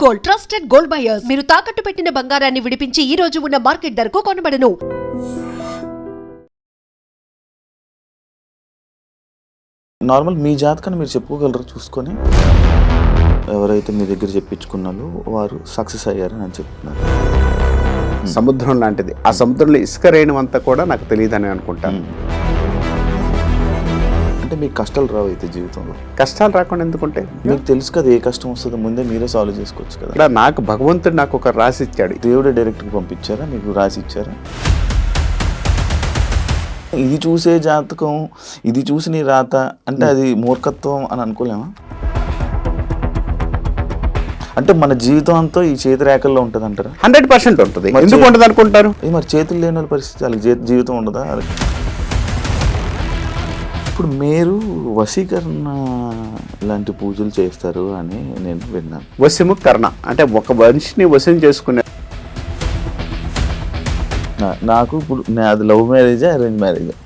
Gold, trusted gold buyers. మీరు తాకట్టు పెట్టిన బంగారాన్ని విడిపించి ఈ రోజు ఉన్న మార్కెట్ ధరకు కొనబడను. నార్మల్ మీ జాతకాన్ని మీరు చెప్పుకోగలరు చూసుకొని, ఎవరైతే మీ దగ్గర చెప్పించుకున్నారో వారు సక్సెస్ అయ్యారని అని చెప్తున్నారు. సముద్రం లాంటిది. ఆ సముద్రంలో ఇసుక రేణువంతా కూడా నాకు తెలియదని అనుకుంటాను. అంటే మీకు కష్టాలు రావు అయితే జీవితంలో? కష్టాలు రాకుండా ఎందుకుంటే మీకు తెలుసు కదా ఏ కష్టం వస్తుందో ముందే మీరే సాల్వ్ చేసుకోవచ్చు కదా. ఇక్కడ నాకు భగవంతుడు నాకు ఒక రాసి ఇచ్చాడు. దేవుడే డైరెక్ట్గా పంపించారా, మీకు రాసి ఇచ్చారా? ఇది చూసే జాతకం, ఇది చూసి నీ రాత అంటే అది మూర్ఖత్వం అని అనుకోలేమా? అంటే మన జీవితం అంతా ఈ చేతి రేఖల్లో ఉంటుంది అంటారా? 100% ఉంటుంది. ఎందుకు ఉంటుంది అనుకుంటారు? మరి చేతులు లేని వాళ్ళ పరిస్థితి, వాళ్ళకి జీవితం ఉండదా? ఇప్పుడు మీరు వశీకరణ లాంటి పూజలు చేస్తారు అని నేను విన్నాను. వశము కర్ణ అంటే ఒక మనిషిని వశం చేసుకునే. నాకు ఇప్పుడు అది లవ్ మ్యారేజా అరేంజ్ మ్యారేజా?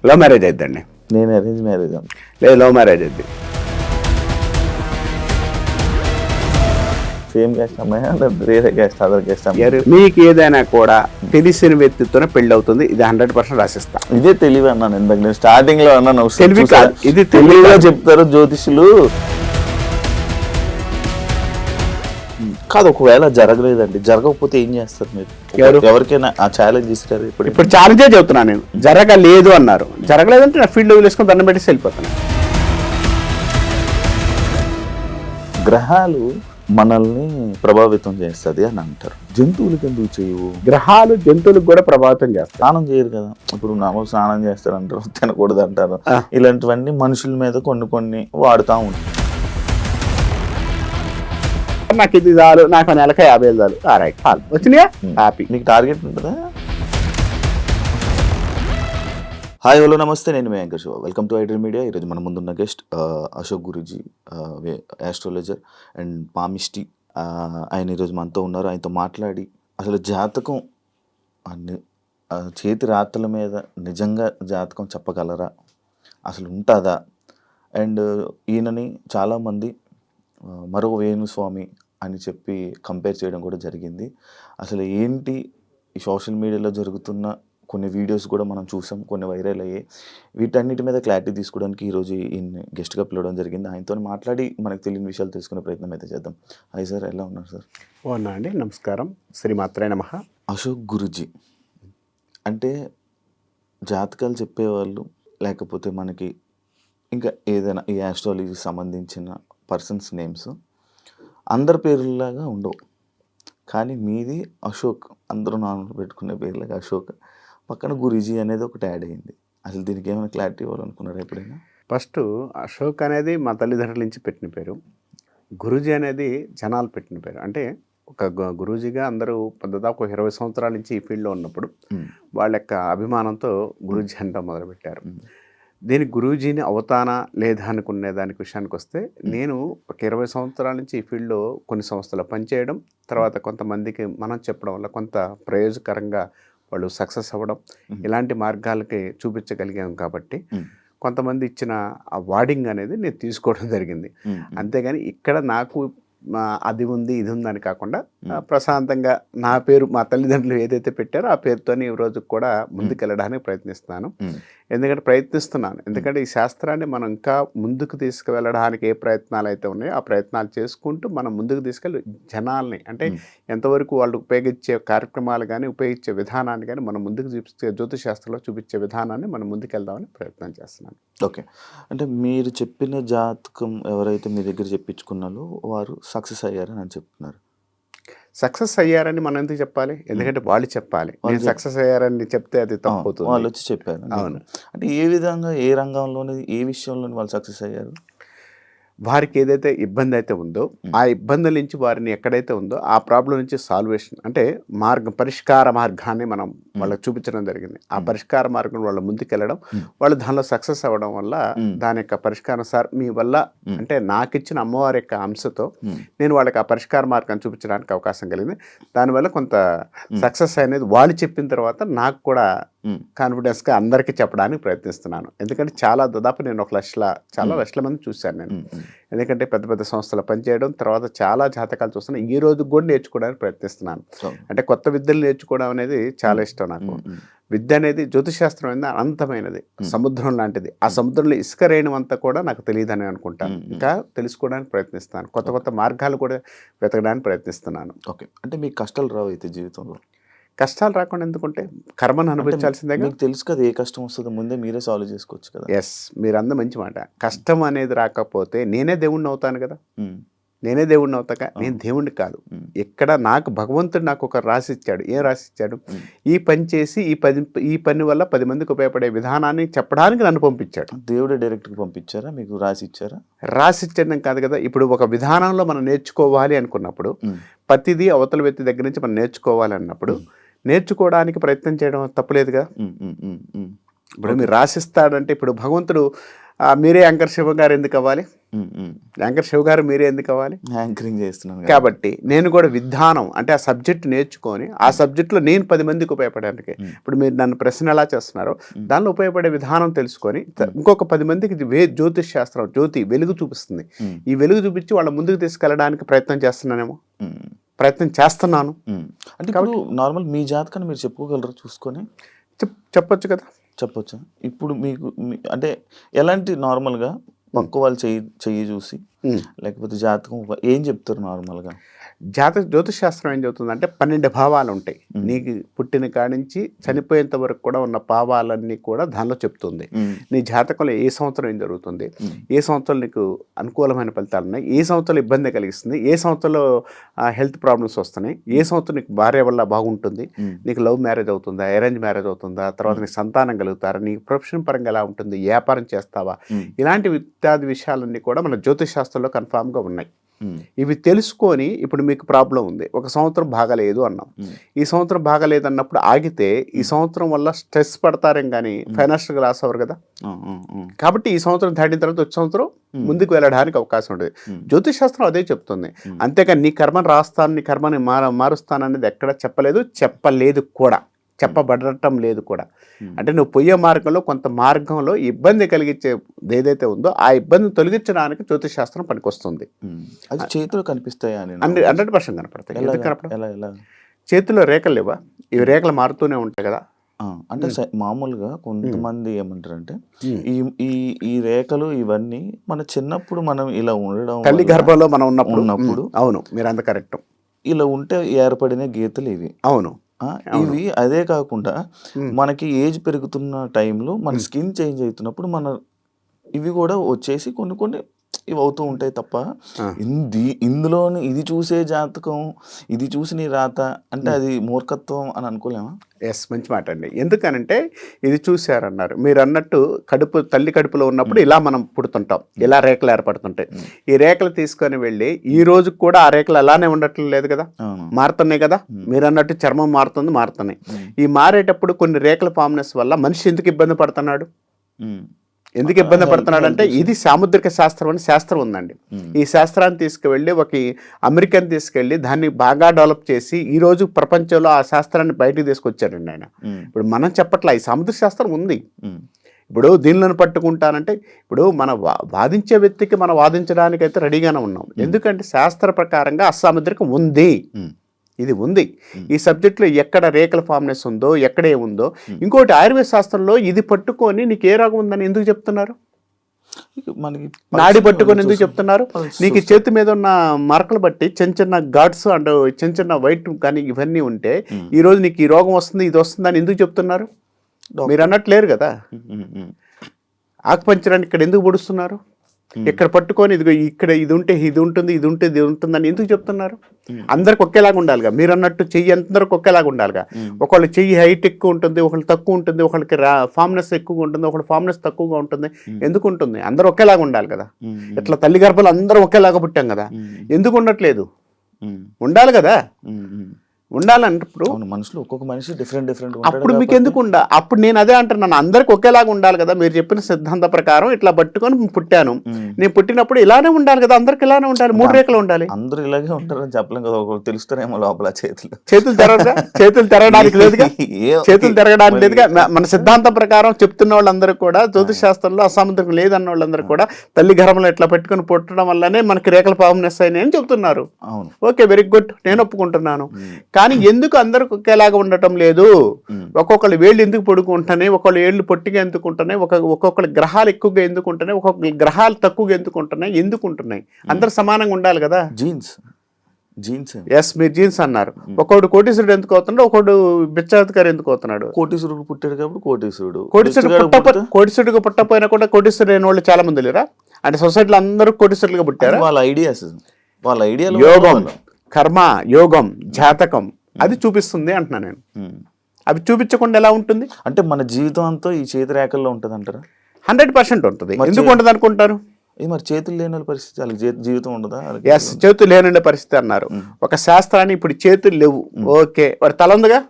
లవ్ మ్యారేజ్ అయిద్దండి. నేను అరేంజ్ మ్యారేజ్ లేదు, లవ్ మ్యారేజ్ అయింది. సేమ్ క్యాస్ట్ అమ్మాయి, వేరే క్యాస్ట్, అదర్ క్యాస్ట్ అమ్మాయి? మీకు ఏదైనా కూడా తెలిసిన వ్యక్తితోనే పెళ్లి అవుతుంది, ఇది 100% రాసిస్తా. ఇదే తెలివి అన్నాను ఇందాక, నేను స్టార్టింగ్ లో అన్నాను. తెలివి కాదు, ఇది తెలివిగా చెప్తారు జ్యోతిషులు. కాదు, ఒకవేళ జరగలేదండి, జరగకపోతే ఏం చేస్తారు మీరు? ఎవరికైనా ఆ ఛాలెంజ్ ఇస్తారు? ఇప్పుడు ఛాలెంజే చెబుతున్నాను నేను. జరగలేదు అన్నారు, జరగలేదంటే నా ఫీల్డ్ వదిలేసుకొని దండం పెట్టి వెళ్ళిపోతాను. గ్రహాలు మనల్ని ప్రభావితం చేస్తుంది అని అంటారు. జంతువులకి ఎందుకు చేయవు? గ్రహాలు జంతువులకు కూడా ప్రభావితం చేస్తాయి. స్నానం చేయరు కదా. ఇప్పుడు నామలు స్నానం చేస్తారు అంటారు, తినకూడదు అంటారు. ఇలాంటివన్నీ మనుషుల మీద కొన్ని వాడుతూ ఉంటారు. నాకు ఇది చాలు, నాకు నెలక 50,000 చాలు. రైట్, వచ్చినాయా, హ్యాపీ. నీకు టార్గెట్ ఉంటుందా? Hi, hello, namaste. నేను మీ anchor Shiva. Welcome to iDream Media. ఈరోజు మన ముందున్న guest Ashok Guruji, astrologer and palmistry. ఆయన ఈరోజు మనతో ఉన్నారు. ఆయనతో మాట్లాడి అసలు జాతకం చేతి రాతల మీద నిజంగా జాతకం చెప్పగలరా, అసలు ఉంటుందా? అండ్ ఈయనని చాలామంది మరో వేణుస్వామి అని చెప్పి కంపేర్ చేయడం కూడా జరిగింది. అసలు ఏంటి ఈ సోషల్ మీడియాలో జరుగుతున్న కొన్ని వీడియోస్ కూడా మనం చూసాం, కొన్ని వైరల్ అయ్యాయి. వీటన్నిటి మీద క్లారిటీ తీసుకోవడానికి ఈరోజు ఈయన గెస్ట్గా పిలవడం జరిగింది. ఆయనతో మాట్లాడి మనకు తెలియని విషయాలు తెలుసుకునే ప్రయత్నం అయితే చేద్దాం. హాయ్ సార్, ఎలా ఉన్నారు సార్? అవునా అండి, నమస్కారం. శ్రీమాత్రే నమః. అశోక్ గురూజీ అంటే జాతకాలు చెప్పేవాళ్ళు, లేకపోతే మనకి ఇంకా ఏదైనా ఈ ఆస్ట్రాలజీకి సంబంధించిన పర్సన్స్ నేమ్స్ అందరి పేర్లలాగా ఉండవు, కానీ మీది అశోక్, అందరూ నార్మల్ పెట్టుకునే పేర్లాగా అశోక్, పక్కన గురూజీ అనేది ఒకటి యాడ్ అయింది. అసలు దీనికి ఏమైనా క్లారిటీ ఇవ్వాలనుకున్నారా ఎప్పుడైనా? ఫస్ట్ అశోక్ అనేది మా తల్లిదండ్రుల నుంచి పెట్టిన పేరు. గురూజీ అనేది జనాలు పెట్టిన పేరు. అంటే ఒక గురూజీగా అందరూ దాదాపు 20 సంవత్సరాల నుంచి ఈ ఫీల్డ్లో ఉన్నప్పుడు వాళ్ళ యొక్క అభిమానంతో గురూజీ అంటాం మొదలుపెట్టారు. దీని గురూజీని అవుతానా లేదా అనుకునే దానికి విషయానికి వస్తే, నేను ఒక 20 సంవత్సరాల నుంచి ఈ ఫీల్డ్లో కొన్ని సంస్థలు పనిచేయడం, తర్వాత కొంతమందికి మనం చెప్పడం వల్ల కొంత ప్రయోజకరంగా వాళ్ళు సక్సెస్ అవ్వడం, ఇలాంటి మార్గాలకి చూపించగలిగాం. కాబట్టి కొంతమంది ఇచ్చిన ఆ వార్డింగ్ అనేది నేను తీసుకోవడం జరిగింది. అంతేగాని ఇక్కడ నాకు అది ఉంది ఇది ఉంది అని కాకుండా ప్రశాంతంగా నా పేరు మా తల్లిదండ్రులు ఏదైతే పెట్టారో ఆ పేరుతోనే ఈ రోజు కూడా ముందుకెళ్ళడానికి ప్రయత్నిస్తున్నాను. ఎందుకంటే ఈ శాస్త్రాన్ని మనం ఇంకా ముందుకు తీసుకువెళ్ళడానికి ఏ ప్రయత్నాలు అయితే ఉన్నాయో ఆ ప్రయత్నాలు చేసుకుంటూ మనం ముందుకు తీసుకెళ్ళి జనాల్ని, అంటే ఎంతవరకు వాళ్ళు ఉపయోగించే కార్యక్రమాలు కానీ ఉపయోగించే విధానాన్ని కానీ మనం ముందుకు చూపించే జ్యోతిష్ శాస్త్రంలో చూపించే విధానాన్ని మనం ముందుకెళ్దామని ప్రయత్నం చేస్తున్నాను. ఓకే, అంటే మీరు చెప్పిన జాతకం ఎవరైతే మీ దగ్గర చెప్పించుకున్నారో వారు సక్సెస్ అయ్యారని అని చెప్తున్నారు. సక్సెస్ అయ్యారని మనం ఎందుకు చెప్పాలి? ఎందుకంటే వాళ్ళు చెప్పాలి. నేను సక్సెస్ అయ్యారని చెప్తే అది తప్పవుతుంది. వాళ్ళు వచ్చి చెప్పారు. అవును. అంటే ఏ విధంగా, ఏ రంగంలోని, ఏ విషయంలోని వాళ్ళు సక్సెస్ అయ్యారు? వారికి ఏదైతే ఇబ్బంది అయితే ఉందో ఆ ఇబ్బందుల నుంచి వారిని ఎక్కడైతే ఉందో ఆ ప్రాబ్లం నుంచి సాల్వేషన్, అంటే పరిష్కార మార్గాన్ని మనం వాళ్ళకి చూపించడం జరిగింది. ఆ పరిష్కార మార్గం వాళ్ళ ముందుకెళ్ళడం, వాళ్ళు దానిలో సక్సెస్ అవ్వడం వల్ల దాని యొక్క పరిష్కారం, సార్ మీ వల్ల అంటే నాకు ఇచ్చిన అమ్మవారి యొక్క అంశతో నేను వాళ్ళకి ఆ పరిష్కార మార్గాన్ని చూపించడానికి అవకాశం కలిగింది. దానివల్ల కొంత సక్సెస్ అనేది వాళ్ళు చెప్పిన తర్వాత నాకు కూడా కాన్ఫిడెన్స్గా అందరికీ చెప్పడానికి ప్రయత్నిస్తున్నాను. ఎందుకంటే దాదాపు నేను 1,00,000 లక్షల మంది చూశాను నేను. ఎందుకంటే పెద్ద పెద్ద సంస్థలు పనిచేయడం, తర్వాత చాలా జాతకాలు చూస్తున్నాను. ఈ రోజు కూడా నేర్చుకోవడానికి ప్రయత్నిస్తున్నాను. అంటే కొత్త విద్యలు నేర్చుకోవడం అనేది చాలా ఇష్టం నాకు. విద్య అనేది జ్యోతిశాస్త్రం అనేది అనంతమైనది, సముద్రం లాంటిది. ఆ సముద్రంలో ఇసుక రేణువంతా కూడా నాకు తెలియదని అనుకుంటాను. ఇంకా తెలుసుకోవడానికి ప్రయత్నిస్తాను, కొత్త కొత్త మార్గాలు కూడా వెతకడానికి ప్రయత్నిస్తున్నాను. ఓకే, అంటే మీకు కష్టాలు రావు అయితే జీవితంలో? కష్టాలు రాకుండా ఎందుకుంటే కర్మను అనుభవించాల్సిందే. మీకు తెలుసు కదా ఏ కష్టం వస్తుందో ముందే మీరే సాల్వ్ చేసుకోవచ్చు కదా. ఎస్, మీరు అంద మంచి మాట. కష్టం అనేది రాకపోతే నేనే దేవుణ్ణి అవుతాను కదా. నేనే దేవుణ్ణి అవుతాక నేను దేవుణ్ణి కాదు. ఎక్కడ నాకు భగవంతుడు నాకు ఒక రాసిచ్చాడు. ఏం రాసిచ్చాడు? ఈ పని చేసి ఈ పని వల్ల 10 మందికి ఉపయోగపడే విధానాన్ని చెప్పడానికి నన్ను పంపించాడు. దేవుడే డైరెక్ట్గా పంపించారా, మీకు రాసి ఇచ్చారా? రాసిచ్చడం కాదు కదా. ఇప్పుడు ఒక విధానంలో మనం నేర్చుకోవాలి అనుకున్నప్పుడు ప్రతిదీ అవతల వ్యక్తి దగ్గర నుంచి మనం నేర్చుకోవాలి అన్నప్పుడు నేర్చుకోవడానికి ప్రయత్నం చేయడం తప్పులేదుగా. ఇప్పుడు మీరు రాసిస్తాడంటే ఇప్పుడు భగవంతుడు మీరే యాంకర్ శివ గారు ఎందుకు అవ్వాలి? యాంకర్ శివ గారు మీరే ఎందుకు అవ్వాలి? యాంకరింగ్ చేస్తున్నాను కాబట్టి నేను కూడా విధానం అంటే ఆ సబ్జెక్ట్ నేర్చుకొని ఆ సబ్జెక్ట్లో నేను 10 మందికి ఉపయోగపడడానికి, ఇప్పుడు మీరు నన్ను ప్రశ్న ఎలా చేస్తున్నారో దానిలో ఉపయోగపడే విధానం తెలుసుకొని ఇంకొక 10 మందికి జ్యోతిష్ శాస్త్రం వెలుగు చూపిస్తుంది. ఈ వెలుగు చూపించి వాళ్ళ ముందుకు తీసుకెళ్ళడానికి ప్రయత్నం చేస్తున్నాను. అంటే ఇప్పుడు నార్మల్ మీ జాతకాన్ని మీరు చెప్పుకోగలరా చూసుకొని? చెప్పొచ్చు కదా. చెప్పొచ్చా? ఇప్పుడు మీకు అంటే ఎలాంటి నార్మల్గా పక్క వాళ్ళు చెయ్యి చూసి లేకపోతే జాతకం ఏం చెప్తారు నార్మల్గా? జ్యోతిష్ శాస్త్రం ఏం చెబుతుందంటే 12 భావాలు ఉంటాయి. నీకు పుట్టిన కాడి నుంచి చనిపోయేంత వరకు కూడా ఉన్న భావాలన్నీ కూడా దానిలో చెప్తుంది. నీ జాతకంలో ఏ సంవత్సరం ఏం జరుగుతుంది, ఏ సంవత్సరం నీకు అనుకూలమైన ఫలితాలు ఉన్నాయి, ఏ సంవత్సరం ఇబ్బంది కలిగిస్తుంది, ఏ సంవత్సరంలో హెల్త్ ప్రాబ్లమ్స్ వస్తున్నాయి, ఏ సంవత్సరం నీకు భార్య వల్ల బాగుంటుంది, నీకు లవ్ మ్యారేజ్ అవుతుందా, అరేంజ్ మ్యారేజ్ అవుతుందా, తర్వాత నీకు సంతానం కలుగుతారా, నీ ప్రొఫెషన్ పరంగా ఎలా ఉంటుంది, వ్యాపారం చేస్తావా, ఇలాంటి ఇత్యాది విషయాలన్నీ కూడా మన జ్యోతిష్ శాస్త్రంలో కన్ఫామ్గా ఉన్నాయి. ఇవి తెలుసుకొని ఇప్పుడు మీకు ప్రాబ్లం ఉంది, ఒక సంవత్సరం బాగాలేదు అన్నాం, ఈ సంవత్సరం బాగాలేదు అన్నప్పుడు ఆగితే ఈ సంవత్సరం వల్ల స్ట్రెస్ పడతారేం కానీ ఫైనాన్షియల్గా లాస్ అవ్వరు కదా. కాబట్టి ఈ సంవత్సరం దాటిన తర్వాత వచ్చే సంవత్సరం ముందుకు వెళ్ళడానికి అవకాశం ఉంటుంది. జ్యోతిష్ శాస్త్రం అదే చెప్తుంది. అంతేకాని నీ కర్మను రాస్తాను, నీ కర్మని మారుస్తాను అనేది ఎక్కడ చెప్పలేదు కూడా, చెప్పబడటం లేదు కూడా. అంటే నువ్వు పోయే మార్గంలో కొంత మార్గంలో ఇబ్బంది కలిగించే ఏదైతే ఉందో ఆ ఇబ్బందిని తొలగించడానికి జ్యోతిష్ శాస్త్రం పనికొస్తుంది. అది చేతులు కనిపిస్తాయా? 100% కనపడతాయి. చేతిలో రేఖలు లేవా? ఇవి రేఖలు మారుతూనే ఉంటాయి కదా. అంటే మామూలుగా కొంతమంది ఏమంటారంటే ఈ రేఖలు ఇవన్నీ మన చిన్నప్పుడు మనం ఇలా ఉండడం, తల్లి గర్భంలో మనం ఉన్నప్పుడు అవును, మీరు అంత కరెక్ట్, ఇలా ఉంటే ఏర్పడిన గీతలు ఇవి. అవును, ఇవి అదే కాకుండా మనకి ఏజ్ పెరుగుతున్న టైంలో మన స్కిన్ చేంజ్ అవుతున్నప్పుడు ఇవి కూడా వచ్చేసి కొన్ని ఇవి అవుతూ ఉంటాయి తప్ప ఇందులోని ఇది చూసే జాతకం, ఇది చూసి నీ రాత అంటే అది మూర్ఖత్వం అని అనుకోలేమా? ఎస్, మంచి మాట అండి. ఎందుకనంటే ఇది చూశారన్నారు మీరు అన్నట్టు, తల్లి కడుపులో ఉన్నప్పుడు ఇలా మనం పుడుతుంటాం, ఇలా రేఖలు ఏర్పడుతుంటాయి. ఈ రేఖలు తీసుకొని వెళ్ళి ఈ రోజు కూడా ఆ రేఖలు అలానే ఉండట్లేదు లేదు కదా, మారుతున్నాయి కదా. మీరు అన్నట్టు చర్మం మారుతున్నాయి. ఈ మారేటప్పుడు కొన్ని రేఖల ఫామ్నెస్ వల్ల మనిషి ఎందుకు ఇబ్బంది పడుతున్నాడు? ఎందుకు ఇబ్బంది పడుతున్నాడంటే ఇది సాముద్రిక శాస్త్రం అని శాస్త్రం ఉందండి. ఈ శాస్త్రాన్ని తీసుకువెళ్ళి అమెరికన్ తీసుకెళ్ళి దాన్ని బాగా డెవలప్ చేసి ఈ రోజు ప్రపంచంలో ఆ శాస్త్రాన్ని బయటకు తీసుకొచ్చాడండి ఆయన. ఇప్పుడు మనం చెప్పట్లా, ఈ సాముద్రిక శాస్త్రం ఉంది. ఇప్పుడు దీనిలను పట్టుకుంటానంటే ఇప్పుడు మన వాదించే వ్యక్తికి మనం వాదించడానికైతే రెడీగానే ఉన్నాం. ఎందుకంటే శాస్త్ర ప్రకారంగా అసాముద్రికం ఉంది, ఇది ఉంది. ఈ సబ్జెక్ట్లో ఎక్కడ రేఖల ఫామ్నెస్ ఉందో, ఎక్కడ ఏముందో. ఇంకోటి ఆయుర్వేద శాస్త్రంలో ఇది పట్టుకొని నీకు ఏ రోగం ఉందని ఎందుకు చెప్తున్నారు? మనకి నాడి పట్టుకొని ఎందుకు చెప్తున్నారు? నీకు చేతి మీద ఉన్న మార్కలు బట్టి చిన్న ఘాట్స్ అండ్ చిన్న వైట్ కానీ ఇవన్నీ ఉంటే ఈ రోజు నీకు ఈ రోగం వస్తుంది, ఇది వస్తుంది అని ఎందుకు చెప్తున్నారు? మీరు అన్నట్లేరు కదా. ఆకుపంచరాన్ని ఇక్కడ ఎందుకు పొడుస్తున్నారు? ఇక్కడ పట్టుకొని ఇదిగో ఇక్కడ ఇది ఉంటే ఇది ఉంటుంది, ఇది ఉంటే ఇది ఉంటుందని ఎందుకు చెప్తున్నారు? అందరికి ఒకేలాగా ఉండాలిగా. మీరు అన్నట్టు చెయ్యి అందరికి ఒకేలాగా ఉండాలిగా. ఒకళ్ళు చెయ్యి హైట్ ఎక్కువ ఉంటుంది, ఒకళ్ళు తక్కువ ఉంటుంది, ఒకళ్ళకి ఫామ్నెస్ ఎక్కువగా ఉంటుంది, ఒకళ్ళు ఫామ్నెస్ తక్కువగా ఉంటుంది. ఎందుకు ఉంటుంది? అందరూ ఒకేలాగా ఉండాలి కదా. ఇట్లా తల్లి గర్భాలు అందరూ ఒకేలాగా పుట్టాం కదా, ఎందుకు ఉండట్లేదు? ఉండాలి కదా. ఉండాలన్నప్పుడు అవును, మనుషులు ఒక్కొక్క మనిషి డిఫరెంట్ అప్పుడు మీకు ఎందుకు అప్పుడు నేను అదే అంటున్నాను, అందరికి ఒకేలాగా ఉండాలి కదా. మీరు చెప్పిన సిద్ధాంత ప్రకారం ఇట్లా పట్టుకొని పుట్టాను, నేను పుట్టినప్పుడు ఇలానే ఉండాలి కదా, అందరికి ఇలానే ఉండాలి, 3 రేఖలు ఉండాలి. అందరూ ఇలాగే ఉంటారని చెప్పలేం కదా, ఒకరు తెలుస్తారేమో లోపల చేతులు తిరగడానికి లేదుగా, చేతులు తిరగడానికి లేదుగా. మన సిద్ధాంతం ప్రకారం చెప్తున్న వాళ్ళందరూ కూడా జ్యోతిష్ శాస్త్రంలో అసాముద్రికం లేదన్న వాళ్ళందరూ కూడా తల్లి గర్భంలో ఇట్లా పెట్టుకుని పుట్టడం వల్లనే మనకి రేఖల పాపనెస్ అయినాయి అని చెప్తున్నారు. ఓకే, వెరీ గుడ్, నేను ఒప్పుకుంటున్నాను. కానీ ఎందుకు అందరికి ఒకేలాగా ఉండటం లేదు? ఒక్కొక్కరు వేళ్ళు ఎందుకు పొడుకుంటున్నాయి, ఒక్కొక్కరు ఏళ్ళు పొట్టిగా ఎందుకు ఉంటున్నాయి, ఒక్కొక్కరు గ్రహాలు ఎక్కువగా ఎందుకు ఉంటున్నాయి, ఒక్కొక్క గ్రహాలు తక్కువగా ఎందుకు ఉంటున్నాయి? అందరు సమానంగా ఉండాలి కదా. జీన్స్ ఎస్, మీరు జీన్స్ అన్నారు. ఒకడు కోటీశ్వరుడు ఎందుకు అవుతున్నాడు, ఒకడు బిచ్చాధికారి ఎందుకు అవుతున్నాడు? కోటీశ్వరుడు పుట్టాడు కాబట్టి కోటీశ్వరుడికి పుట్టపోయినా కూడా కోటీశ్వరుడు అయిన వాళ్ళు చాలా మంది లేరా? అంటే సొసైటీలో అందరూ కోటీశ్వరులుగా పుట్టారు. వాళ్ళ ఐడియా యోగం, కర్మ, యోగం, జాతకం అది చూపిస్తుంది అంటున్నా నేను. అవి చూపించకుండా ఎలా ఉంటుంది? అంటే మన జీవితం అంతా ఈ చేతి రేఖల్లో ఉంటుంది అంటారా? 100% ఉంటుంది. ఎందుకు ఉంటుంది అనుకుంటారు? మరి చేతులు లేని పరిస్థితి, వాళ్ళకి జీవితం ఉండదా? ఎస్, చేతులు లేని పరిస్థితి అన్నారు. ఒక శాస్త్రాన్ని ఇప్పుడు చేతులు లేవు, ఓకే, వాడి తల ఉందిగా,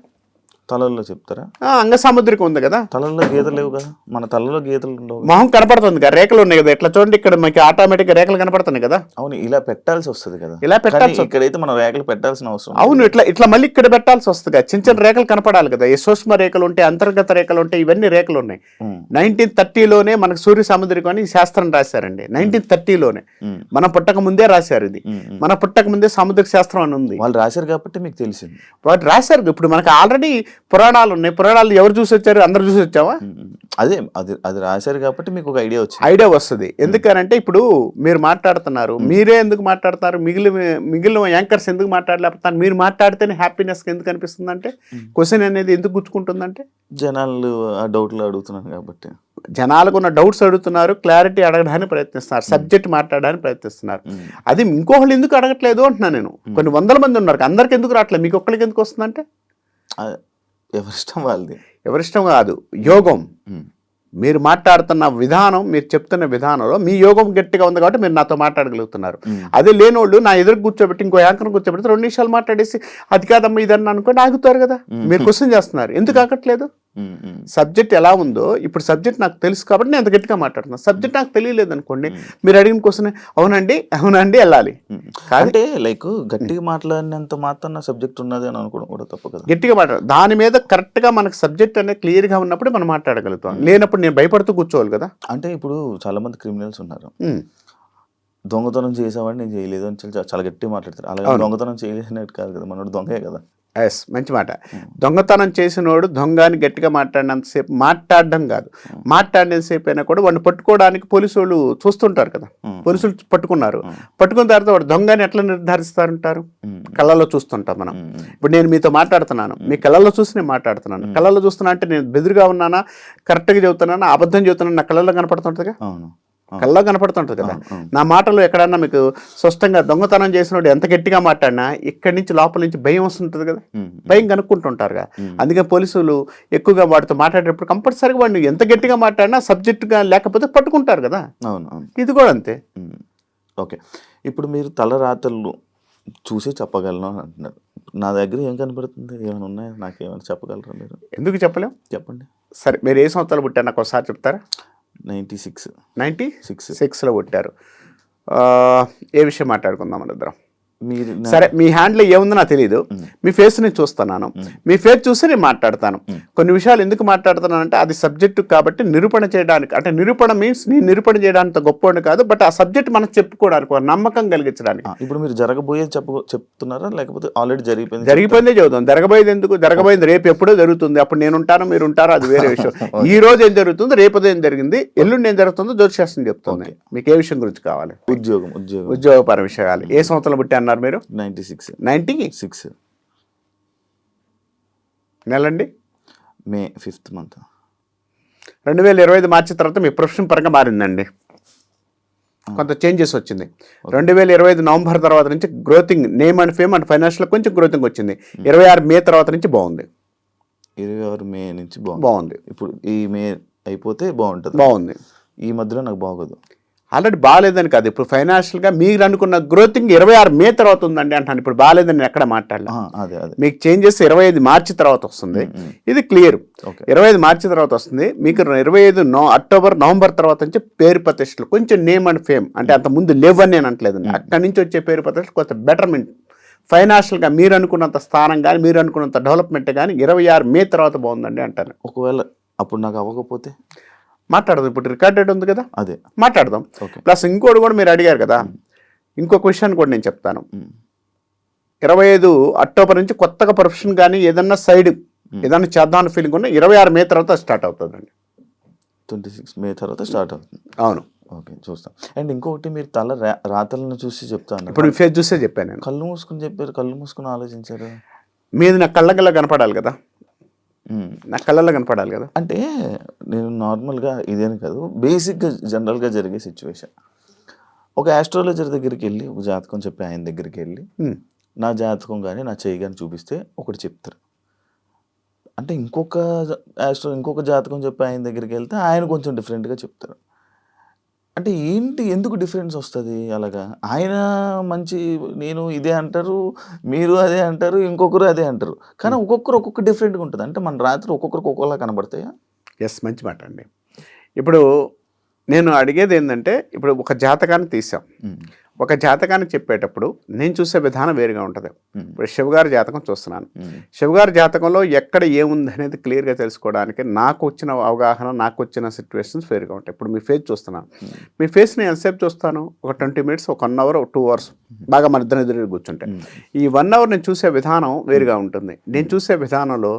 తలల్లో చెప్తారా? అంగ సాముద్రికం ఉంది కదా, తలల్లో గీతలు లేవు కదా, మన తలలో గీతలు ఉండవు. మొహం కనపడుతుంది కదా, రేఖలు ఉన్నాయి కదా, ఇట్లా చూడండి, ఇక్కడ మనకి ఆటోమేటిక్ గా రేఖలు కనపడుతున్నాయి కదా. అవును, ఇలా పెట్టాల్సి వస్తుంది కదా, ఇలా పెట్టాల్సి. ఇక్కడైతే మనం రేఖలు పెట్టాల్సిన అవసరం. అవును, ఇట్లా మళ్ళీ ఇక్కడ పెట్టాల్సి వస్తుంది కదా, చిన్న రేఖలు కనపడాలి కదా. ఈ సూక్ష్మ రేఖలు ఉంటాయి, అంతర్గత రేఖలు ఉంటాయి, ఇవన్నీ రేఖలు ఉన్నాయి. 1930లోనే మనకు సూర్య సాముద్రికం అని శాస్త్రం రాశారండి. 1930లోనే, మనం పుట్టక ముందే రాశారు ఇది. మన పుట్టక ముందే సాముద్రిక శాస్త్రం అని ఉంది. వాళ్ళు రాశారు కాబట్టి మీకు తెలిసింది. వాళ్ళు రాశారు. ఇప్పుడు మనకు ఆల్రెడీ పురాణాలు ఉన్నాయి. పురాణాలు ఎవరు చూసి వచ్చారు? అందరు చూసి వచ్చావా? అదే, అది రాశారు కాబట్టి మీకు ఒక ఐడియా వస్తుంది. ఎందుకనంటే ఇప్పుడు మీరు మాట్లాడుతున్నారు, మీరే ఎందుకు మాట్లాడుతున్నారు, మిగిలిన యాంకర్స్ ఎందుకు మాట్లాడలేకపోతున్నారు? మీరు మాట్లాడితేనే హ్యాపీనెస్ ఎందుకు అనిపిస్తుంది అంటే, క్వశ్చన్ అనేది ఎందుకు గుచ్చుకుంటుందంటే, జనాలు ఆ డౌట్లు అడుగుతున్నారు కాబట్టి. జనాలకు ఉన్న డౌట్స్ అడుగుతున్నారు, క్లారిటీ అడగడానికి ప్రయత్నిస్తున్నారు, సబ్జెక్ట్ మాట్లాడడానికి ప్రయత్నిస్తున్నారు. అది ఇంకొకళ్ళు ఎందుకు అడగట్లేదు అంటున్నాను నేను. కొన్ని 100 మంది ఉన్నారు, అందరికి ఎందుకు రావట్లేదు, మీకు ఒక్కరికి ఎందుకు వస్తుందంటే ఎవరిష్టం వాళ్ళది. ఎవరిష్టం కాదు, యోగం. మీరు మాట్లాడుతున్న విధానం, మీరు చెప్తున్న విధానంలో మీ యోగం గట్టిగా ఉంది కాబట్టి మీరు నాతో మాట్లాడగలుగుతున్నారు. అదే లేనోళ్ళు నా ఎదురు కూర్చోబెట్టి ఇంకో యాంకర్ కూర్చోబెట్టి 2 నిమిషాలు మాట్లాడేసి అది కాదమ్మా ఇదన్నా అనుకోండి ఆగుతారు కదా. మీరు క్వశ్చన్ చేస్తున్నారు, ఎందుకు ఆగట్లేదు? సబ్జెక్ట్ ఎలా ఉందో ఇప్పుడు సబ్జెక్ట్ నాకు తెలుసు కాబట్టి నేను అంత గట్టిగా మాట్లాడుతున్నాను. సబ్జెక్ట్ నాకు తెలియలేదు అనుకోండి, మీరు అడిగిన క్వశ్చన్ అవునండి వెళ్ళాలి. అంటే లైక్ గట్టిగా మాట్లాడినంత మాత్రం సబ్జెక్ట్ ఉన్నది అని అనుకోవడం కూడా తప్పు కదా. గట్టిగా మాట్లాడు, దాని మీద కరెక్ట్గా మనకు సబ్జెక్ట్ అనేది క్లియర్గా ఉన్నప్పుడు మనం మాట్లాడగలుగుతాం. లేనప్పుడు నేను భయపడుతూ కూర్చోవాలి కదా. అంటే ఇప్పుడు చాలా మంది క్రిమినల్స్ ఉన్నారు, దొంగతనం చేసామని నేను చేయలేదు అని చాలా గట్టిగా మాట్లాడతారు. అలాగే దొంగతనం చేయలేనట్టు కాదు కదా, మనోడు దొంగే కదా. ఎస్, మంచి మాట. దొంగతనం చేసినోడు దొంగని గట్టిగా మాట్లాడినంతసేపు మాట్లాడడం కాదు, మాట్లాడినంతసేపు అయినా కూడా వాడిని పట్టుకోవడానికి పోలీసు వాళ్ళు చూస్తుంటారు కదా. పోలీసులు పట్టుకున్న తర్వాత వాడు దొంగని ఎట్లా నిర్ధారిస్తారంటారు? కళ్ళల్లో చూస్తుంటాం మనం. ఇప్పుడు నేను మీతో మాట్లాడుతున్నాను, మీ కళ్ళల్లో చూసి నేను మాట్లాడుతున్నాను. కళ్ళల్లో చూస్తున్నా అంటే నేను బెదిరిగా ఉన్నానా, కరెక్ట్గా చెబుతున్నానా, అబద్ధం చెబుతున్నాను, నా కళ్ళల్లో కనపడుతుంటుందిగా. కళ్ళలో కనపడుతుంటుంది కదా. నా మాటలు ఎక్కడన్నా మీకు స్పష్టంగా దొంగతనం చేసినోడు ఎంత గట్టిగా మాట్లాడినా ఇక్కడి నుంచి లోపల నుంచి భయం వస్తుంటుంది కదా, భయం కనుక్కుంటుంటారుగా. అందుకే పోలీసులు ఎక్కువగా వాడితో మాట్లాడేటప్పుడు కంపల్సరీగా వాడిని ఎంత గట్టిగా మాట్లాడినా సబ్జెక్టుగా లేకపోతే పట్టుకుంటారు కదా. ఇది కూడా అంతే. ఓకే, ఇప్పుడు మీరు తలరాతలు చూసి చెప్పగలను అని అంటున్నారు. నా దగ్గర ఏం కనపడుతుంది, ఏమైనా ఉన్నాయా, నాకేమైనా చెప్పగలరా మీరు? ఎందుకు చెప్పలేం, చెప్పండి. సరే, మీరు ఏ సంవత్సరాలు పుట్టారు నాకు ఒకసారి చెప్తారా? 96లో పుట్టారు. ఏ విషయం మాట్లాడుకుందాం మన ఇద్దరం? సరే, మీ హ్యాండ్లో ఏముందో నాకు తెలియదు, మీ ఫేస్ నేను చూస్తున్నాను, మీ ఫేస్ చూసి నేను మాట్లాడతాను. కొన్ని విషయాలు ఎందుకు మాట్లాడుతున్నాను అంటే అది సబ్జెక్టు కాబట్టి నిరూపణ చేయడానికి. అంటే నిరూపణ మీన్స్ నేను నిరూపణ చేయడానికి గొప్పవాడిని కాదు, బట్ ఆ సబ్జెక్ట్ మనం చెప్పుకోవడానికి, నమ్మకం కలిగించడానికి. ఇప్పుడు మీరు జరగబోయే చెప్తున్నారా లేకపోతే ఆల్రెడీ జరిగిపోయిందే చదువుతాం. జరగబోయేది ఎందుకు? జరగబోయేది రేపు ఎప్పుడో జరుగుతుంది, అప్పుడు నేను ఉంటాను, మీరు ఉంటారో, అది వేరే విషయం. ఈ రోజు ఏం జరుగుతుంది, రేపు ఏం జరిగింది, ఎల్లుండి ఏం జరుగుతుందో జ్యోతిశాస్త్రం చెప్తుంది. మీకు ఏ విషయం గురించి కావాలి? ఉద్యోగపర విషయాలు. ఏ సంవత్సరం పుట్టి అన్నారు మీరు? 96 నెలండి? మే 5th month. 2025 మార్చి తర్వాత మీ ప్రొఫెషన్ పరంగా మారిందండి, కొంత చేంజెస్ వచ్చింది. 2025 నవంబర్ తర్వాత నుంచి గ్రోతింగ్, name and fame and financial కొంచెం గ్రోతింగ్ వచ్చింది. 26 మే తర్వాత నుంచి బాగుంది. 26 మే నుంచి బాగుంది. ఇప్పుడు ఈ మే అయిపోతే బాగుంటుంది. బాగుంది. ఈ మధ్యలో నాకు బాగోదు. ఆల్రెడీ బాగాలేదని కాదు, ఇప్పుడు ఫైనాన్షియల్గా మీరు అనుకున్న గ్రోతింగ్ 26 మే తర్వాత ఉందండి అంటాను. ఇప్పుడు బాగాలేదని నేను ఎక్కడ మాట్లాడలే. అదే అదే మీకు చేంజెస్ 25 మార్చి తర్వాత వస్తుంది, ఇది క్లియర్. ఓకే 25 మార్చి తర్వాత వస్తుంది మీకు. 25 అక్టోబర్ నవంబర్ తర్వాత నుంచి పేరు ప్రతిష్టలు కొంచెం నేమ్ అండ్ ఫేమ్, అంటే అంత ముందు లేవని నేను అంటలేదు. అక్కడి నుంచి వచ్చే పేరు ప్రతిష్టలు కొంత బెటర్మెంట్, ఫైనాన్షియల్గా మీరు అనుకున్నంత స్థానం కానీ మీరు అనుకున్నంత డెవలప్మెంట్ కానీ 26 మే తర్వాత బాగుందండి అంటాను. ఒకవేళ అప్పుడు నాకు అవ్వకపోతే మాట్లాడదాం, ఇప్పుడు రికార్డెడ్ ఉంది కదా, అదే మాట్లాడదాం. ఓకే ప్లస్ ఇంకోటి కూడా మీరు అడిగారు కదా, ఇంకొక విషయాన్ని కూడా నేను చెప్తాను. 25 అక్టోబర్ నుంచి కొత్తగా ప్రొఫెషన్ కానీ ఏదన్నా సైడ్ ఏదన్నా చేద్దామని ఫీలింగ్ ఉన్నా 26 మే తర్వాత స్టార్ట్ అవుతుందండి. 26 మే తర్వాత స్టార్ట్ అవుతుంది. అవును. ఓకే చూస్తాం. అండ్ ఇంకొకటి మీరు తల రాతలను చూసి చెప్తాను. ఇప్పుడు మీ ఫేస్ చూసే చెప్పాను నేను. కళ్ళు మూసుకుని చెప్పారు, కళ్ళు మూసుకుని ఆలోచించారు. మీది నా కళ్ళగల్లా కనపడాలి కదా, నా కళ్ళల్లో కనపడాలి కదా. అంటే నేను నార్మల్గా ఇదేని కాదు, బేసిక్గా జనరల్గా జరిగే సిచ్యువేషన్. ఒక ఆస్ట్రాలజర్ దగ్గరికి వెళ్ళి ఒక జాతకం చెప్పి ఆయన దగ్గరికి వెళ్ళి నా జాతకం కానీ నా చెయ్యి కానీ చూపిస్తే ఒకటి చెప్తారు. అంటే ఇంకొక జాతకం చెప్పి ఆయన దగ్గరికి వెళ్తే ఆయన కొంచెం డిఫరెంట్గా చెప్తారు. అంటే ఏంటి, ఎందుకు డిఫరెన్స్ వస్తుంది అలాగా? ఆయన మంచి నేను ఇదే అంటారు, మీరు అదే అంటారు, ఇంకొకరు అదే అంటారు, కానీ ఒక్కొక్క డిఫరెంట్గా ఉంటుంది. అంటే మన రాత్రి ఒక్కొక్కరికి ఒక్కొక్కలా కనబడతాయా? ఎస్, మంచి మాట అండి. ఇప్పుడు నేను అడిగేది ఏంటంటే, ఇప్పుడు ఒక జాతకాన్ని తీసాం, ఒక జాతకాన్ని చెప్పేటప్పుడు నేను చూసే విధానం వేరుగా ఉంటుంది. ఇప్పుడు శివగారి జాతకం చూస్తున్నాను, శివగారి జాతకంలో ఎక్కడ ఏముంది అనేది క్లియర్గా తెలుసుకోవడానికి నాకు వచ్చిన అవగాహన, నాకు వచ్చిన సిచ్యువేషన్స్ వేరుగా ఉంటాయి. ఇప్పుడు మీ ఫేస్ చూస్తున్నాను, మీ ఫేస్ నేను ఎంతసేపు చూస్తాను, ఒక 20 మినిట్స్, ఒక 1 అవర్, 2 అవర్స్ బాగా మన ఇద్దరు ఎదురు కూర్చుంటే ఈ 1 అవర్ నేను చూసే విధానం వేరుగా ఉంటుంది. నేను చూసే విధానంలో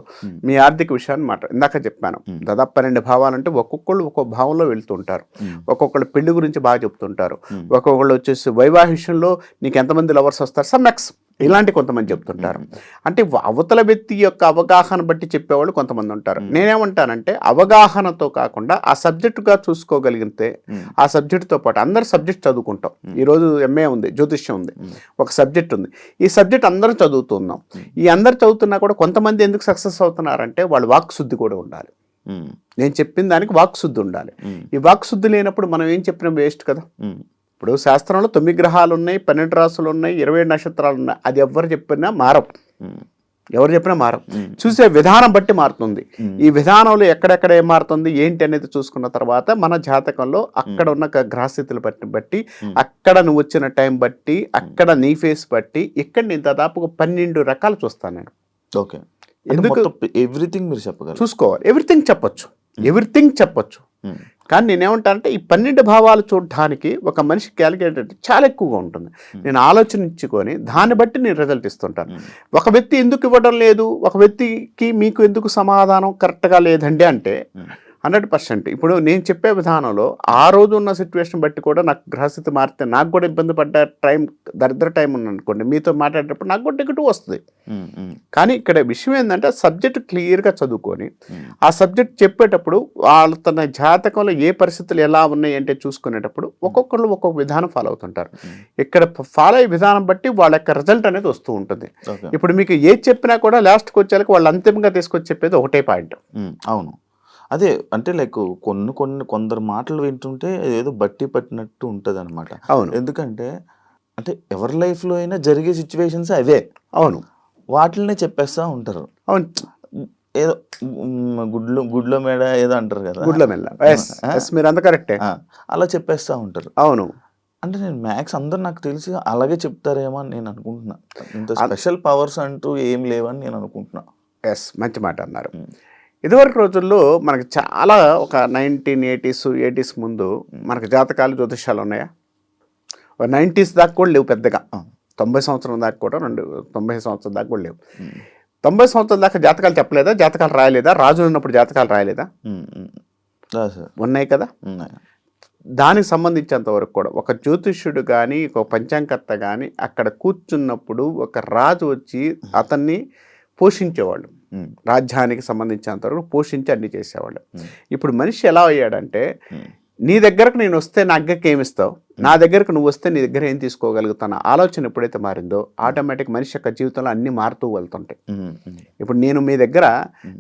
మీ ఆర్థిక విషయాన్ని ఇందాక చెప్పాను, దాదాపు 12 భావాలు అంటే ఒక్కొక్కళ్ళు ఒక్కొక్క భావంలో వెళ్తుంటారు. ఒక్కొక్కళ్ళు పెళ్లి గురించి బాగా చెప్తుంటారు, ఒక్కొక్కళ్ళు వచ్చేసి వైవాహిషంలో నీకు ఎంతమంది లవర్స్ వస్తారు, సమ్ ఎక్స్ ఇలాంటి కొంతమంది చెప్తుంటారు. అంటే అవతల వ్యక్తి యొక్క అవగాహన బట్టి చెప్పేవాళ్ళు కొంతమంది ఉంటారు. నేనేమంటానంటే అవగాహనతో కాకుండా ఆ సబ్జెక్టుగా చూసుకోగలిగితే ఆ సబ్జెక్టుతో పాటు అందరు సబ్జెక్ట్ చదువుకుంటాం. ఈరోజు ఎంఏ ఉంది, జ్యోతిష్యం ఉంది, ఒక సబ్జెక్ట్ ఉంది, ఈ సబ్జెక్ట్ అందరం చదువుతున్నాం. ఈ అందరు చదువుతున్నా కూడా కొంతమంది ఎందుకు సక్సెస్ అవుతున్నారంటే వాళ్ళు వాక్ శుద్ధి కూడా ఉండాలి. నేను చెప్పిన దానికి వాక్ శుద్ధి ఉండాలి. ఈ వాక్ శుద్ధి లేనప్పుడు మనం ఏం చెప్పినా వేస్ట్ కదా. ఇప్పుడు శాస్త్రంలో 9 గ్రహాలు ఉన్నాయి, 12 రాసులు ఉన్నాయి, 27 నక్షత్రాలు ఉన్నాయి. అది ఎవరు చెప్పినా మారవు, చూసే విధానం బట్టి మారుతుంది. ఈ విధానంలో ఎక్కడెక్కడ ఏం మారుతుంది ఏంటి అనేది చూసుకున్న తర్వాత మన జాతకంలో అక్కడ ఉన్న గ్రహస్థితులు బట్టి అక్కడ నువ్వు వచ్చిన టైం బట్టి అక్కడ నీ ఫేస్ బట్టి ఇక్కడ నేను దాదాపు 12 రకాలు చూస్తాను నేను. ఓకే, ఎందుకు ఎవ్రీథింగ్ మీరు చెప్పగలరు, చూసుకోవాలి, ఎవ్రీథింగ్ చెప్పొచ్చు. కానీ నేనేమంటానంటే ఈ 12 భావాలు చూడడానికి ఒక మనిషి క్యాలిక్యులేటర్ చాలా ఎక్కువగా ఉంటుంది. నేను ఆలోచించుకొని దాన్ని బట్టి నేను రిజల్ట్ ఇస్తుంటాను. ఒక వ్యక్తి ఎందుకు ఇవ్వడం లేదు, ఒక వ్యక్తికి మీకు ఎందుకు సమాధానం కరెక్ట్గా లేదండి అంటే 100%. ఇప్పుడు నేను చెప్పే విధానంలో ఆ రోజు ఉన్న సిచ్యువేషన్ బట్టి కూడా నాకు గ్రహస్థితి మారితే నాకు కూడా ఇబ్బంది పడ్డ టైం, దరిద్ర టైం ఉందనుకోండి, మీతో మాట్లాడేటప్పుడు నాకు కూడా నెగటివ్ వస్తుంది. కానీ ఇక్కడ విషయం ఏంటంటే సబ్జెక్ట్ క్లియర్గా చదువుకొని ఆ సబ్జెక్ట్ చెప్పేటప్పుడు వాళ్ళ తన జాతకంలో ఏ పరిస్థితులు ఎలా ఉన్నాయి అంటే చూసుకునేటప్పుడు ఒక్కొక్కళ్ళు ఒక్కొక్క విధానం ఫాలో అవుతుంటారు. ఇక్కడ ఫాలో అయ్యే విధానం బట్టి వాళ్ళ యొక్క రిజల్ట్ అనేది వస్తూ ఉంటుంది. ఇప్పుడు మీకు ఏది చెప్పినా కూడా లాస్ట్కి వచ్చేలకు వాళ్ళు అంతిమంగా తీసుకొచ్చి చెప్పేది ఒకటే పాయింట్. అవును, అదే అంటే లైక్ కొందరు మాటలు వింటుంటే ఏదో బట్టి పట్టినట్టు ఉంటుంది అనమాట. అవును, ఎందుకంటే అంటే ఎవరి లైఫ్లో అయినా జరిగే సిచ్యువేషన్స్ అవే. అవును, వాటినే చెప్పేస్తూ ఉంటారు. అవును, ఏదో గుడ్లో మేడ ఏదో అంటారు కదా, గుడ్లో మెల్ల, మీరు అంత కరెక్టే, అలా చెప్పేస్తూ ఉంటారు. అవును, అంటే నేను మ్యాక్స్ అందరు నాకు తెలిసి అలాగే చెప్తారేమో అని నేను అనుకుంటున్నా. ఇంత స్పెషల్ పవర్స్ అంటూ ఏం లేవని నేను అనుకుంటున్నా. ఎస్, మంచి మాట అన్నారు. ఇదివరకు రోజుల్లో మనకి చాలా ఒక 1980s 80s ముందు మనకు జాతకాలు జ్యోతిష్యాలు ఉన్నాయా? 90s దాకా కూడా లేవు పెద్దగా. 90 సంవత్సరం దాకా కూడా 90 సంవత్సరం దాకా కూడా లేవు. 90 సంవత్సరం దాకా జాతకాలు చెప్పలేదా, జాతకాలు రాయలేదా, రాజులు ఉన్నప్పుడు జాతకాలు రాయలేదా? ఉన్నాయి కదా. దానికి సంబంధించినంత వరకు కూడా ఒక జ్యోతిష్యుడు కానీ ఒక పంచాంగకర్త కానీ అక్కడ కూర్చున్నప్పుడు ఒక రాజు వచ్చి అతన్ని పోషించేవాళ్ళు, రాజ్యానికి సంబంధించినంత వరకు పోషించి అన్ని చేసేవాళ్ళు. ఇప్పుడు మనిషి ఎలా అయ్యాడంటే నీ దగ్గరకు నేను వస్తే నా అగ్గకి ఏమి ఇస్తావు, నా దగ్గరకు నువ్వు వస్తే నీ దగ్గర ఏం తీసుకోగలుగుతాను ఆలోచన ఎప్పుడైతే మారిందో ఆటోమేటిక్ మనిషి యొక్క జీవితంలో అన్నీ మారుతూ వెళ్తుంటాయి. ఇప్పుడు నేను మీ దగ్గర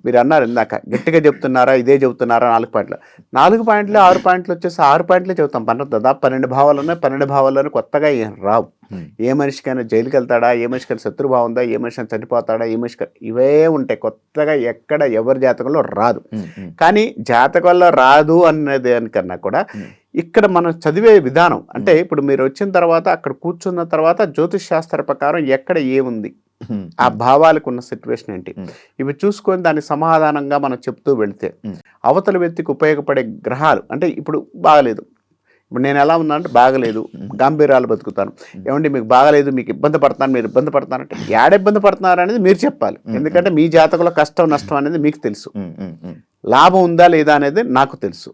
మీరు అన్నారు ఇందాక గట్టిగా చెప్తున్నారా ఇదే చెబుతున్నారా 4 పాయింట్లు 6 పాయింట్లు వచ్చేసి 6 పాయింట్లే చెబుతాం. దాదాపు 12 భావాలు ఉన్నాయి. 12 భావాల్లోనే కొత్తగా ఏం రావు. ఏ మనిషికైనా జైలుకి వెళ్తాడా, ఏ మనిషికైనా శత్రుభావం ఉందా, ఏ మనిషిని చనిపోతాడా, ఏ మనిషికి ఇవే ఉంటాయి. కొత్తగా ఎక్కడ ఎవరి జాతకంలో రాదు. కానీ జాతకంలో రాదు అన్నది దానికన్నా కూడా ఇక్కడ మనం చదివే విధానం అంటే ఇప్పుడు మీరు వచ్చిన తర్వాత అక్కడ కూర్చున్న తర్వాత జ్యోతిష్ శాస్త్ర ప్రకారం ఎక్కడ ఏముంది, ఆ భావాలకు ఉన్న సిచ్యువేషన్ ఏంటి, ఇవి చూసుకొని దాని సమాధానంగా మనం చెప్తూ వెళితే అవతల వ్యక్తికి ఉపయోగపడే గ్రహాలు అంటే ఇప్పుడు బాగలేదు, ఇప్పుడు నేను ఎలా ఉన్నా అంటే బాగలేదు, గాంభీర్యాలు బతుకుతాను, ఏమంటే మీకు బాగలేదు, మీకు ఇబ్బంది పడతాను, మీరు ఇబ్బంది పడతానంటే ఏడ ఇబ్బంది పడుతున్నారు అనేది మీరు చెప్పాలి. ఎందుకంటే మీ జాతకంలో కష్టం నష్టం అనేది మీకు తెలుసు, లాభం ఉందా లేదా అనేది నాకు తెలుసు.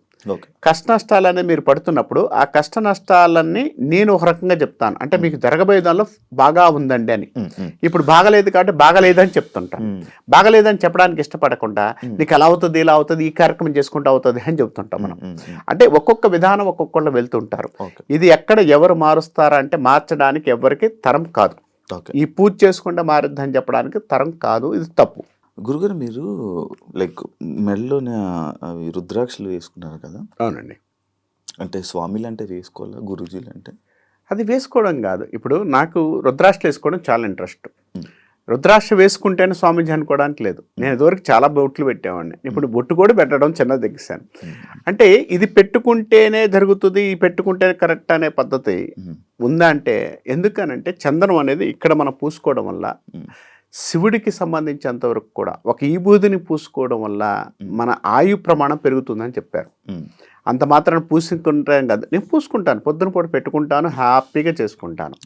కష్ట నష్టాలు అనేది మీరు పడుతున్నప్పుడు ఆ కష్ట నష్టాలన్నీ నేను ఒక రకంగా చెప్తాను, అంటే మీకు జరగబోయే దానిలో బాగా ఉందండి అని. ఇప్పుడు బాగలేదు కాబట్టి బాగలేదని చెప్తుంటాను. బాగలేదని చెప్పడానికి ఇష్టపడకుండా నీకు ఎలా అవుతుంది ఇలా అవుతుంది ఈ కార్యక్రమం చేసుకుంటూ అవుతుంది అని చెప్తుంటాం మనం. అంటే ఒక్కొక్క విధానం ఒక్కొక్కళ్ళు వెళ్తుంటారు. ఇది ఎక్కడ ఎవరు మారుస్తారా అంటే మార్చడానికి ఎవరికి తరం కాదు. ఈ పూజ చేసుకుంటే మారుద్దని చెప్పడానికి తరం కాదు, ఇది తప్పు. గురుగారు మీరు లైక్ మెడలోనే అవి రుద్రాక్షలు వేసుకున్నారు కదా? అవునండి. అంటే స్వామిలు అంటే వేసుకోవాలా, గురూజీలు అంటే? అది వేసుకోవడం కాదు. ఇప్పుడు నాకు రుద్రాక్షలు వేసుకోవడం చాలా ఇంట్రెస్ట్. రుద్రాక్ష వేసుకుంటేనే స్వామీజీ అనుకోవడానికి లేదు. నేను ఇదివరకు చాలా బొట్లు పెట్టేవాడిని, ఇప్పుడు బొట్టు కూడా పెట్టడం చిన్నది తగ్గిస్తాను. అంటే ఇది పెట్టుకుంటేనే జరుగుతుంది, ఈ పెట్టుకుంటేనే కరెక్ట్ అనే పద్ధతి ఉందా అంటే ఎందుకనంటే చందనం అనేది ఇక్కడ మనం పూసుకోవడం వల్ల శివుడికి సంబంధించినంతవరకు కూడా ఒక ఈబూదిని పూసుకోవడం వల్ల మన ఆయు ప్రమాణం పెరుగుతుందని చెప్పారు. అంత మాత్రాన్ని పూసుకుంటాం కాదు, నేను పూసుకుంటాను, పొద్దున పూట పెట్టుకుంటాను, హ్యాపీగా చేసుకుంటాను.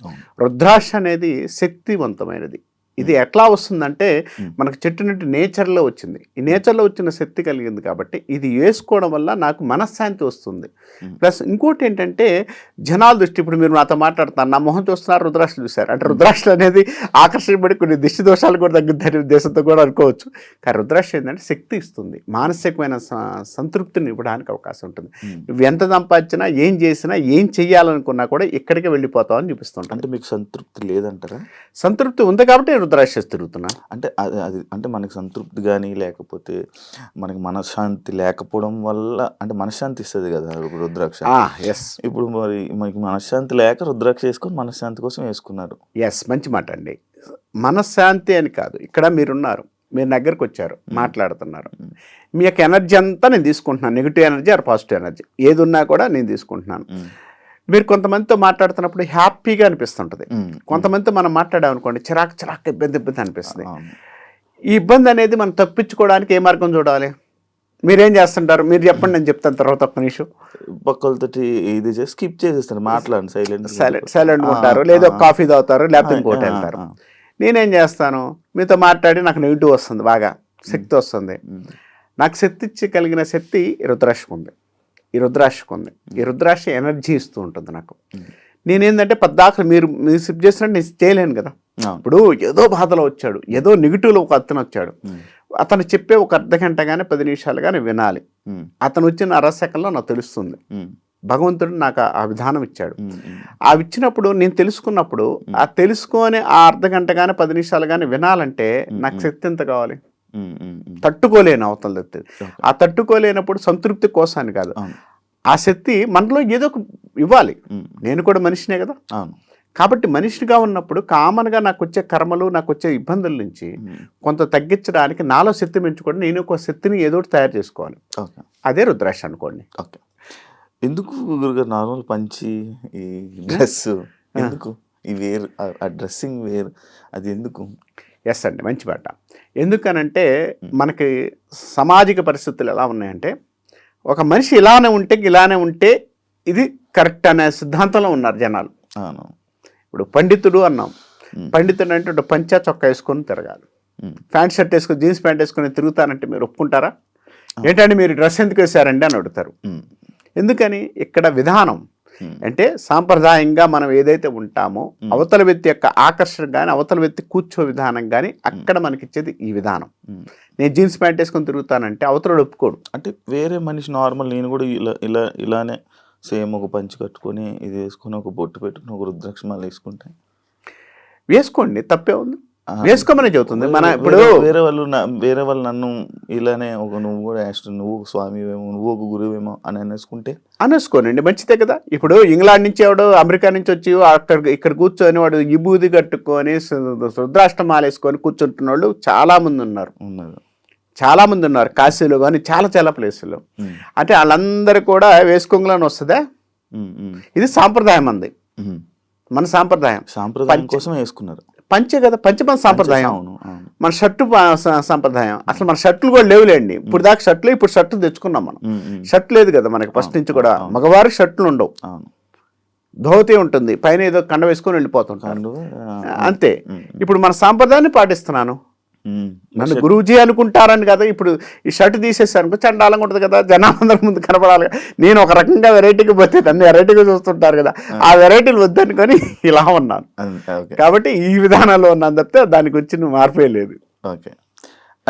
రుద్రాక్ష అనేది శక్తివంతమైనది. ఇది ఎట్లా వస్తుందంటే మనకు చెట్టు నుండి నేచర్లో వచ్చింది. ఈ నేచర్లో వచ్చిన శక్తి కలిగింది కాబట్టి ఇది వేసుకోవడం వల్ల నాకు మనశ్శాంతి వస్తుంది. ప్లస్ ఇంకోటి ఏంటంటే జనాల దృష్టి, ఇప్పుడు మీరు నాతో మాట్లాడుతున్నారు, నా మొహం చూస్తున్నారు, రుద్రాక్షలు చూశారు అంటే రుద్రాక్షలు అనేది ఆకర్షించబడి కొన్ని దిష్టి దోషాలు కూడా తగ్గుతాయి ఉద్దేశంతో కూడా అనుకోవచ్చు. కానీ రుద్రాక్ష ఏంటంటే శక్తి ఇస్తుంది, మానసికమైన సంతృప్తిని ఇవ్వడానికి అవకాశం ఉంటుంది. నువ్వు ఎంత సంపాదించినా ఏం చేసినా ఏం చెయ్యాలనుకున్నా కూడా ఇక్కడికే వెళ్ళిపోతావు అని చూపిస్తుంటాను. అంటే మీకు సంతృప్తి లేదంటారా? సంతృప్తి ఉంది కాబట్టి రుద్రాక్ష తిరుగుతున్నా. అంటే అది అంటే మనకి సంతృప్తి కానీ లేకపోతే మనకి మనశ్శాంతి లేకపోవడం వల్ల, అంటే మనశ్శాంతి ఇస్తుంది కదా రుద్రాక్ష. ఇప్పుడు మరి మనకి మనశ్శాంతి లేక రుద్రాక్ష వేసుకొని మనశ్శాంతి కోసం వేసుకున్నారు. మంచి మాట అండి. మనశ్శాంతి అని కాదు, ఇక్కడ మీరున్నారు, మీరు దగ్గరకు వచ్చారు, మాట్లాడుతున్నారు, మీ యొక్క ఎనర్జీ అంతా నేను తీసుకుంటున్నాను, negative energy or positive energy ఏది ఉన్నా కూడా నేను తీసుకుంటున్నాను. మీరు కొంతమందితో మాట్లాడుతున్నప్పుడు హ్యాపీగా అనిపిస్తుంటుంది, కొంతమందితో మనం మాట్లాడామనుకోండి చిరాకు ఇబ్బంది అనిపిస్తుంది. ఈ ఇబ్బంది అనేది మనం తప్పించుకోవడానికి ఏ మార్గం చూడాలి? మీరేం చేస్తుంటారు మీరు చెప్పండి, నేను చెప్తాను తర్వాత. ఒక్క నిమిషం పక్కలతో ఇది చేసి స్కిప్ చేసేస్తారు, మాట్లాడండి, సైలెంట్ ఉంటారు, లేదా కాఫీ తాగుతారు, లేకపోతే ఇంకోటి వెళ్తారు. నేనేం చేస్తాను, మీతో మాట్లాడి నాకు నెగిటివ్ వస్తుంది, బాగా శక్తి వస్తుంది. నాకు శక్తి ఇచ్చి కలిగిన శక్తి రుద్రాక్షకు ఉంది. ఈ రుద్రాక్ష ఎనర్జీ ఇస్తూ ఉంటుంది నాకు. నేనేంటంటే పద్దాకలు మీరు సిప్ చేసినట్టు నేను చేయలేను కదా. ఇప్పుడు ఏదో బాధలో వచ్చాడు, ఏదో నెగిటివ్లో ఒక అతను వచ్చాడు, అతను చెప్పే ఒక అర్ధ గంట కానీ 10 నిమిషాలు కానీ వినాలి. అతను వచ్చిన అరసెకండ్లో నాకు తెలుస్తుంది. భగవంతుడు నాకు ఆ విధానం ఇచ్చాడు. ఆ ఇచ్చినప్పుడు నేను తెలుసుకున్నప్పుడు ఆ తెలుసుకొని ఆ అర్ధ గంట కానీ 10 నిమిషాలు కానీ వినాలంటే నాకు శక్తి ఎంత కావాలి? తట్టుకోలేను అవతల శక్తి. ఆ తట్టుకోలేనప్పుడు సంతృప్తి కోసాన్ని కాదు, ఆ శక్తి మనలో ఏదో ఒక ఇవ్వాలి. నేను కూడా మనిషినే కదా. కాబట్టి మనిషిగా ఉన్నప్పుడు కామన్గా నాకు వచ్చే కర్మలు, నాకు వచ్చే ఇబ్బందుల నుంచి కొంత తగ్గించడానికి నాలో శక్తి పెంచుకోవడం, నేను ఒక శక్తిని ఏదో తయారు చేసుకోవాలి. అదే రుద్రాక్ష అనుకోండి. ఓకే. ఎందుకు గురుగారు నార్మల్ పంచి ఈ డ్రెస్ ఎందుకు, ఈ వేర్, ఆ డ్రెస్సింగ్ వేర్ అది ఎందుకు? అండి, మంచి మాట. ఎందుకనంటే మనకి సామాజిక పరిస్థితులు ఎలా ఉన్నాయంటే ఒక మనిషి ఇలానే ఉంటే ఇది కరెక్ట్ అనే సిద్ధాంతంలో ఉన్నారు జనాలు. ఇప్పుడు పండితుడు అన్నాం, పండితుడు అంటే పంచా చొక్కా వేసుకొని తిరగాలి, ప్యాంట్ షర్ట్ వేసుకొని జీన్స్ ప్యాంట్ వేసుకొని తిరుగుతానంటే మీరు ఒప్పుకుంటారా? ఏంటంటే మీరు డ్రెస్ ఎందుకు వేసారండి అని అడుగుతారు. ఎందుకని? ఇక్కడ విధానం అంటే సాంప్రదాయంగా మనం ఏదైతే ఉంటామో అవతల వ్యక్తి యొక్క ఆకర్షణ కానీ అవతల వ్యక్తి కూర్చో విధానం కానీ అక్కడ మనకిచ్చేది ఈ విధానం. నేను జీన్స్ ప్యాంట్ వేసుకొని తిరుగుతానంటే అవతల ఒప్పుకోడు. అంటే వేరే మనిషి నార్మల్ నేను కూడా ఇలానే సేమ్ ఒక పంచి కట్టుకొని ఇది వేసుకొని ఒక బొట్టు పెట్టుకుని ఒక రుద్రాక్షమాల వేసుకుంటే వేసుకోండి, తప్పే ఉంది, వేసుకోమని చెబుతుంది. మన ఇప్పుడు వేరే వాళ్ళు నన్ను ఇలానే నువ్వు కూడా నువ్వు స్వామివేమో నువ్వు ఒక గురువేమో అని అనేసుకోనండి, మంచిదే కదా. ఇప్పుడు ఇంగ్లాండ్ నుంచి ఎవడో అమెరికా నుంచి వచ్చి ఇక్కడ కూర్చొని వాడు విభూది కట్టుకొని రుద్రాష్టమాలు వేసుకొని కూర్చుంటున్న వాళ్ళు చాలా మంది ఉన్నారు కాశీలో కానీ చాలా ప్లేసుల్లో. అంటే వాళ్ళందరూ కూడా వేసుకోంగులని వస్తుందా? ఇది సాంప్రదాయం అంది, మన సాంప్రదాయం కోసం వేసుకున్నారు. పంచే కదా, మన సాంప్రదాయం. మన షర్టు సాంప్రదాయం. అసలు మన షర్ట్లు కూడా లేవులేండి ఇప్పుడు దాకా. ఇప్పుడు షర్ట్లు తెచ్చుకున్నాం మనం. షర్ట్ లేదు కదా మనకి ఫస్ట్ నుంచి కూడా. మగవారికి షర్ట్లు ఉండవు, ధోతి ఉంటుంది, పైన ఏదో కండ వేసుకొని వెళ్ళిపోతుంటాను అంతే. ఇప్పుడు మన సాంప్రదాయాన్ని పాటిస్తున్నాను. నన్ను గురూజీ అనుకుంటారని కదా. ఇప్పుడు ఈ షర్ట్ తీసేసాను చండాలంగా ఉంటుంది కదా, జనాలందరి ముందు కనపడాలి. నేను ఒక రకంగా వెరైటీకి పోతే నన్ను వెరైటీగా చూస్తుంటారు కదా, ఆ వెరైటీలు వద్దనుకొని ఇలా ఉన్నాను. కాబట్టి ఈ విధానంలో ఉన్నాను తప్పితే దానికి వచ్చిన మార్పే లేదు. ఓకే,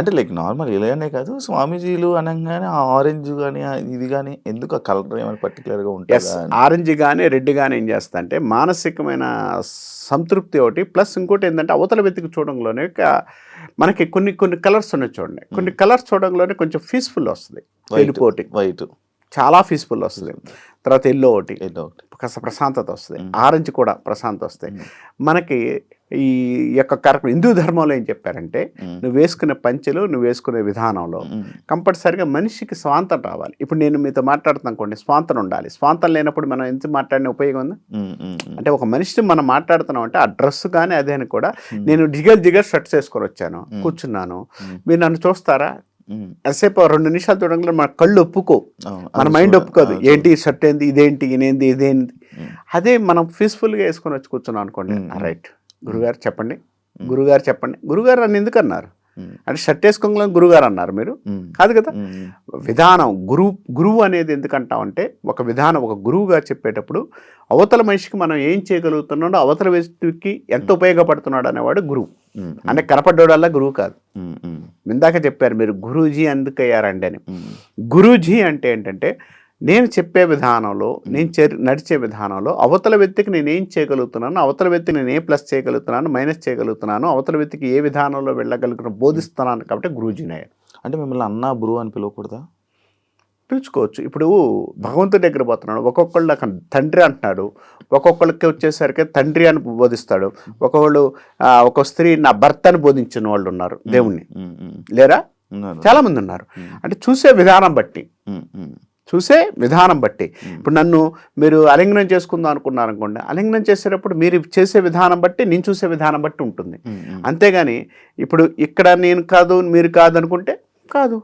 అంటే లైక్ నార్మల్ ఇలానే కాదు, స్వామీజీలు అనగానే ఆ ఆరెంజ్ కానీ ఇది కానీ ఎందుకు ఆ కలర్ ఏమైనా పర్టికులర్గా ఉంటుంది? ఆరెంజ్ కానీ రెడ్ కానీ ఏం చేస్తా అంటే మానసికమైన సంతృప్తి ఒకటి, ప్లస్ ఇంకోటి ఏంటంటే అవతల వ్యక్తికి చూడంలోనే మనకి కొన్ని కలర్స్ ఉన్నాయి చూడండి. కొన్ని కలర్స్ చూడంలోనే కొంచెం పీస్ఫుల్ వస్తుంది. వైట్ చాలా పీస్ఫుల్ వస్తుంది. తర్వాత ఎల్లో ఒకటి కాస్త ప్రశాంతత వస్తుంది. ఆరెంజ్ కూడా ప్రశాంతత వస్తాయి మనకి. ఈ యొక్క కార్యక్రమం హిందూ ధర్మంలో ఏం చెప్పారంటే నువ్వు వేసుకునే పంచెలు నువ్వు వేసుకునే విధానంలో కంపల్సరిగా మనిషికి స్వాంతం రావాలి. ఇప్పుడు నేను మీతో మాట్లాడుతున్నా అనుకోండి, స్వాంతం ఉండాలి. స్వాంతం లేనప్పుడు మనం ఎంత మాట్లాడిన ఉపయోగం ఉందా? అంటే ఒక మనిషిని మనం మాట్లాడుతున్నాం అంటే ఆ డ్రెస్ కానీ అదే అని కూడా. నేను జిగర్ షర్ట్స్ వేసుకొని వచ్చాను, కూర్చున్నాను, మీరు నన్ను చూస్తారా? ఎంతసేపు 2 నిమిషాలు చూడంగా మన కళ్ళు ఒప్పుకో, మన మైండ్ ఒప్పుకోదు. ఏంటి షర్ట్ ఏంది, ఇదేంటి ఇదేంటి. అదే మనం పీస్ఫుల్గా వేసుకొని వచ్చి కూర్చున్నాం అనుకోండి, రైట్ గురుగారు చెప్పండి, గురుగారు నన్ను ఎందుకు అన్నారు అంటే షర్ట్ వేసుకోగలను గురుగారు అన్నారు మీరు కాదు కదా. విధానం గురువు అనేది ఎందుకంటామంటే ఒక విధానం, ఒక గురువుగా చెప్పేటప్పుడు అవతల మనిషికి మనం ఏం చేయగలుగుతున్నాడో అవతల వ్యక్తికి ఎంత ఉపయోగపడుతున్నాడు అనేవాడు గురువు. అంటే కనపడ్డోడల్లా గురువు కాదు. ఇందాక చెప్పారు మీరు గురూజీ ఎందుకయ్యారండి అని. గురూజీ అంటే ఏంటంటే నేను చెప్పే విధానంలో, నేను నడిచే విధానంలో అవతల వ్యక్తికి నేను ఏం చేయగలుగుతున్నాను, అవతల వ్యక్తికి నేను ఏ ప్లస్ చేయగలుగుతున్నాను, మైనస్ చేయగలుగుతున్నాను, అవతల వ్యక్తికి ఏ విధానంలో వెళ్ళగలుగుతున్నాను బోధిస్తున్నాను. కాబట్టి గురూజీనే. అంటే మిమ్మల్ని అన్నా గురువు అని పిలవకూడదా? పిలుచుకోవచ్చు. ఇప్పుడు భగవంతుడి దగ్గర పోతున్నాడు, ఒక్కొక్కళ్ళు తండ్రి అంటున్నాడు, ఒక్కొక్కళ్ళకి వచ్చేసరికి తండ్రి అని బోధిస్తాడు. ఒక స్త్రీ నా భర్త అని బోధించిన వాళ్ళు ఉన్నారు, దేవుణ్ణి లేరా? చాలా మంది ఉన్నారు. అంటే చూసే విధానం బట్టి ఇప్పుడు నన్ను మీరు అలింగనం చేసుకుందాం అనుకున్నారు అనుకోండి, అలింగనం చేసేటప్పుడు మీరు చేసే విధానం బట్టి నేను చూసే విధానం బట్టి ఉంటుంది. అంతేగాని ఇప్పుడు ఇక్కడ నేను కాదు మీరు కాదు అనుకుంటే కాదు.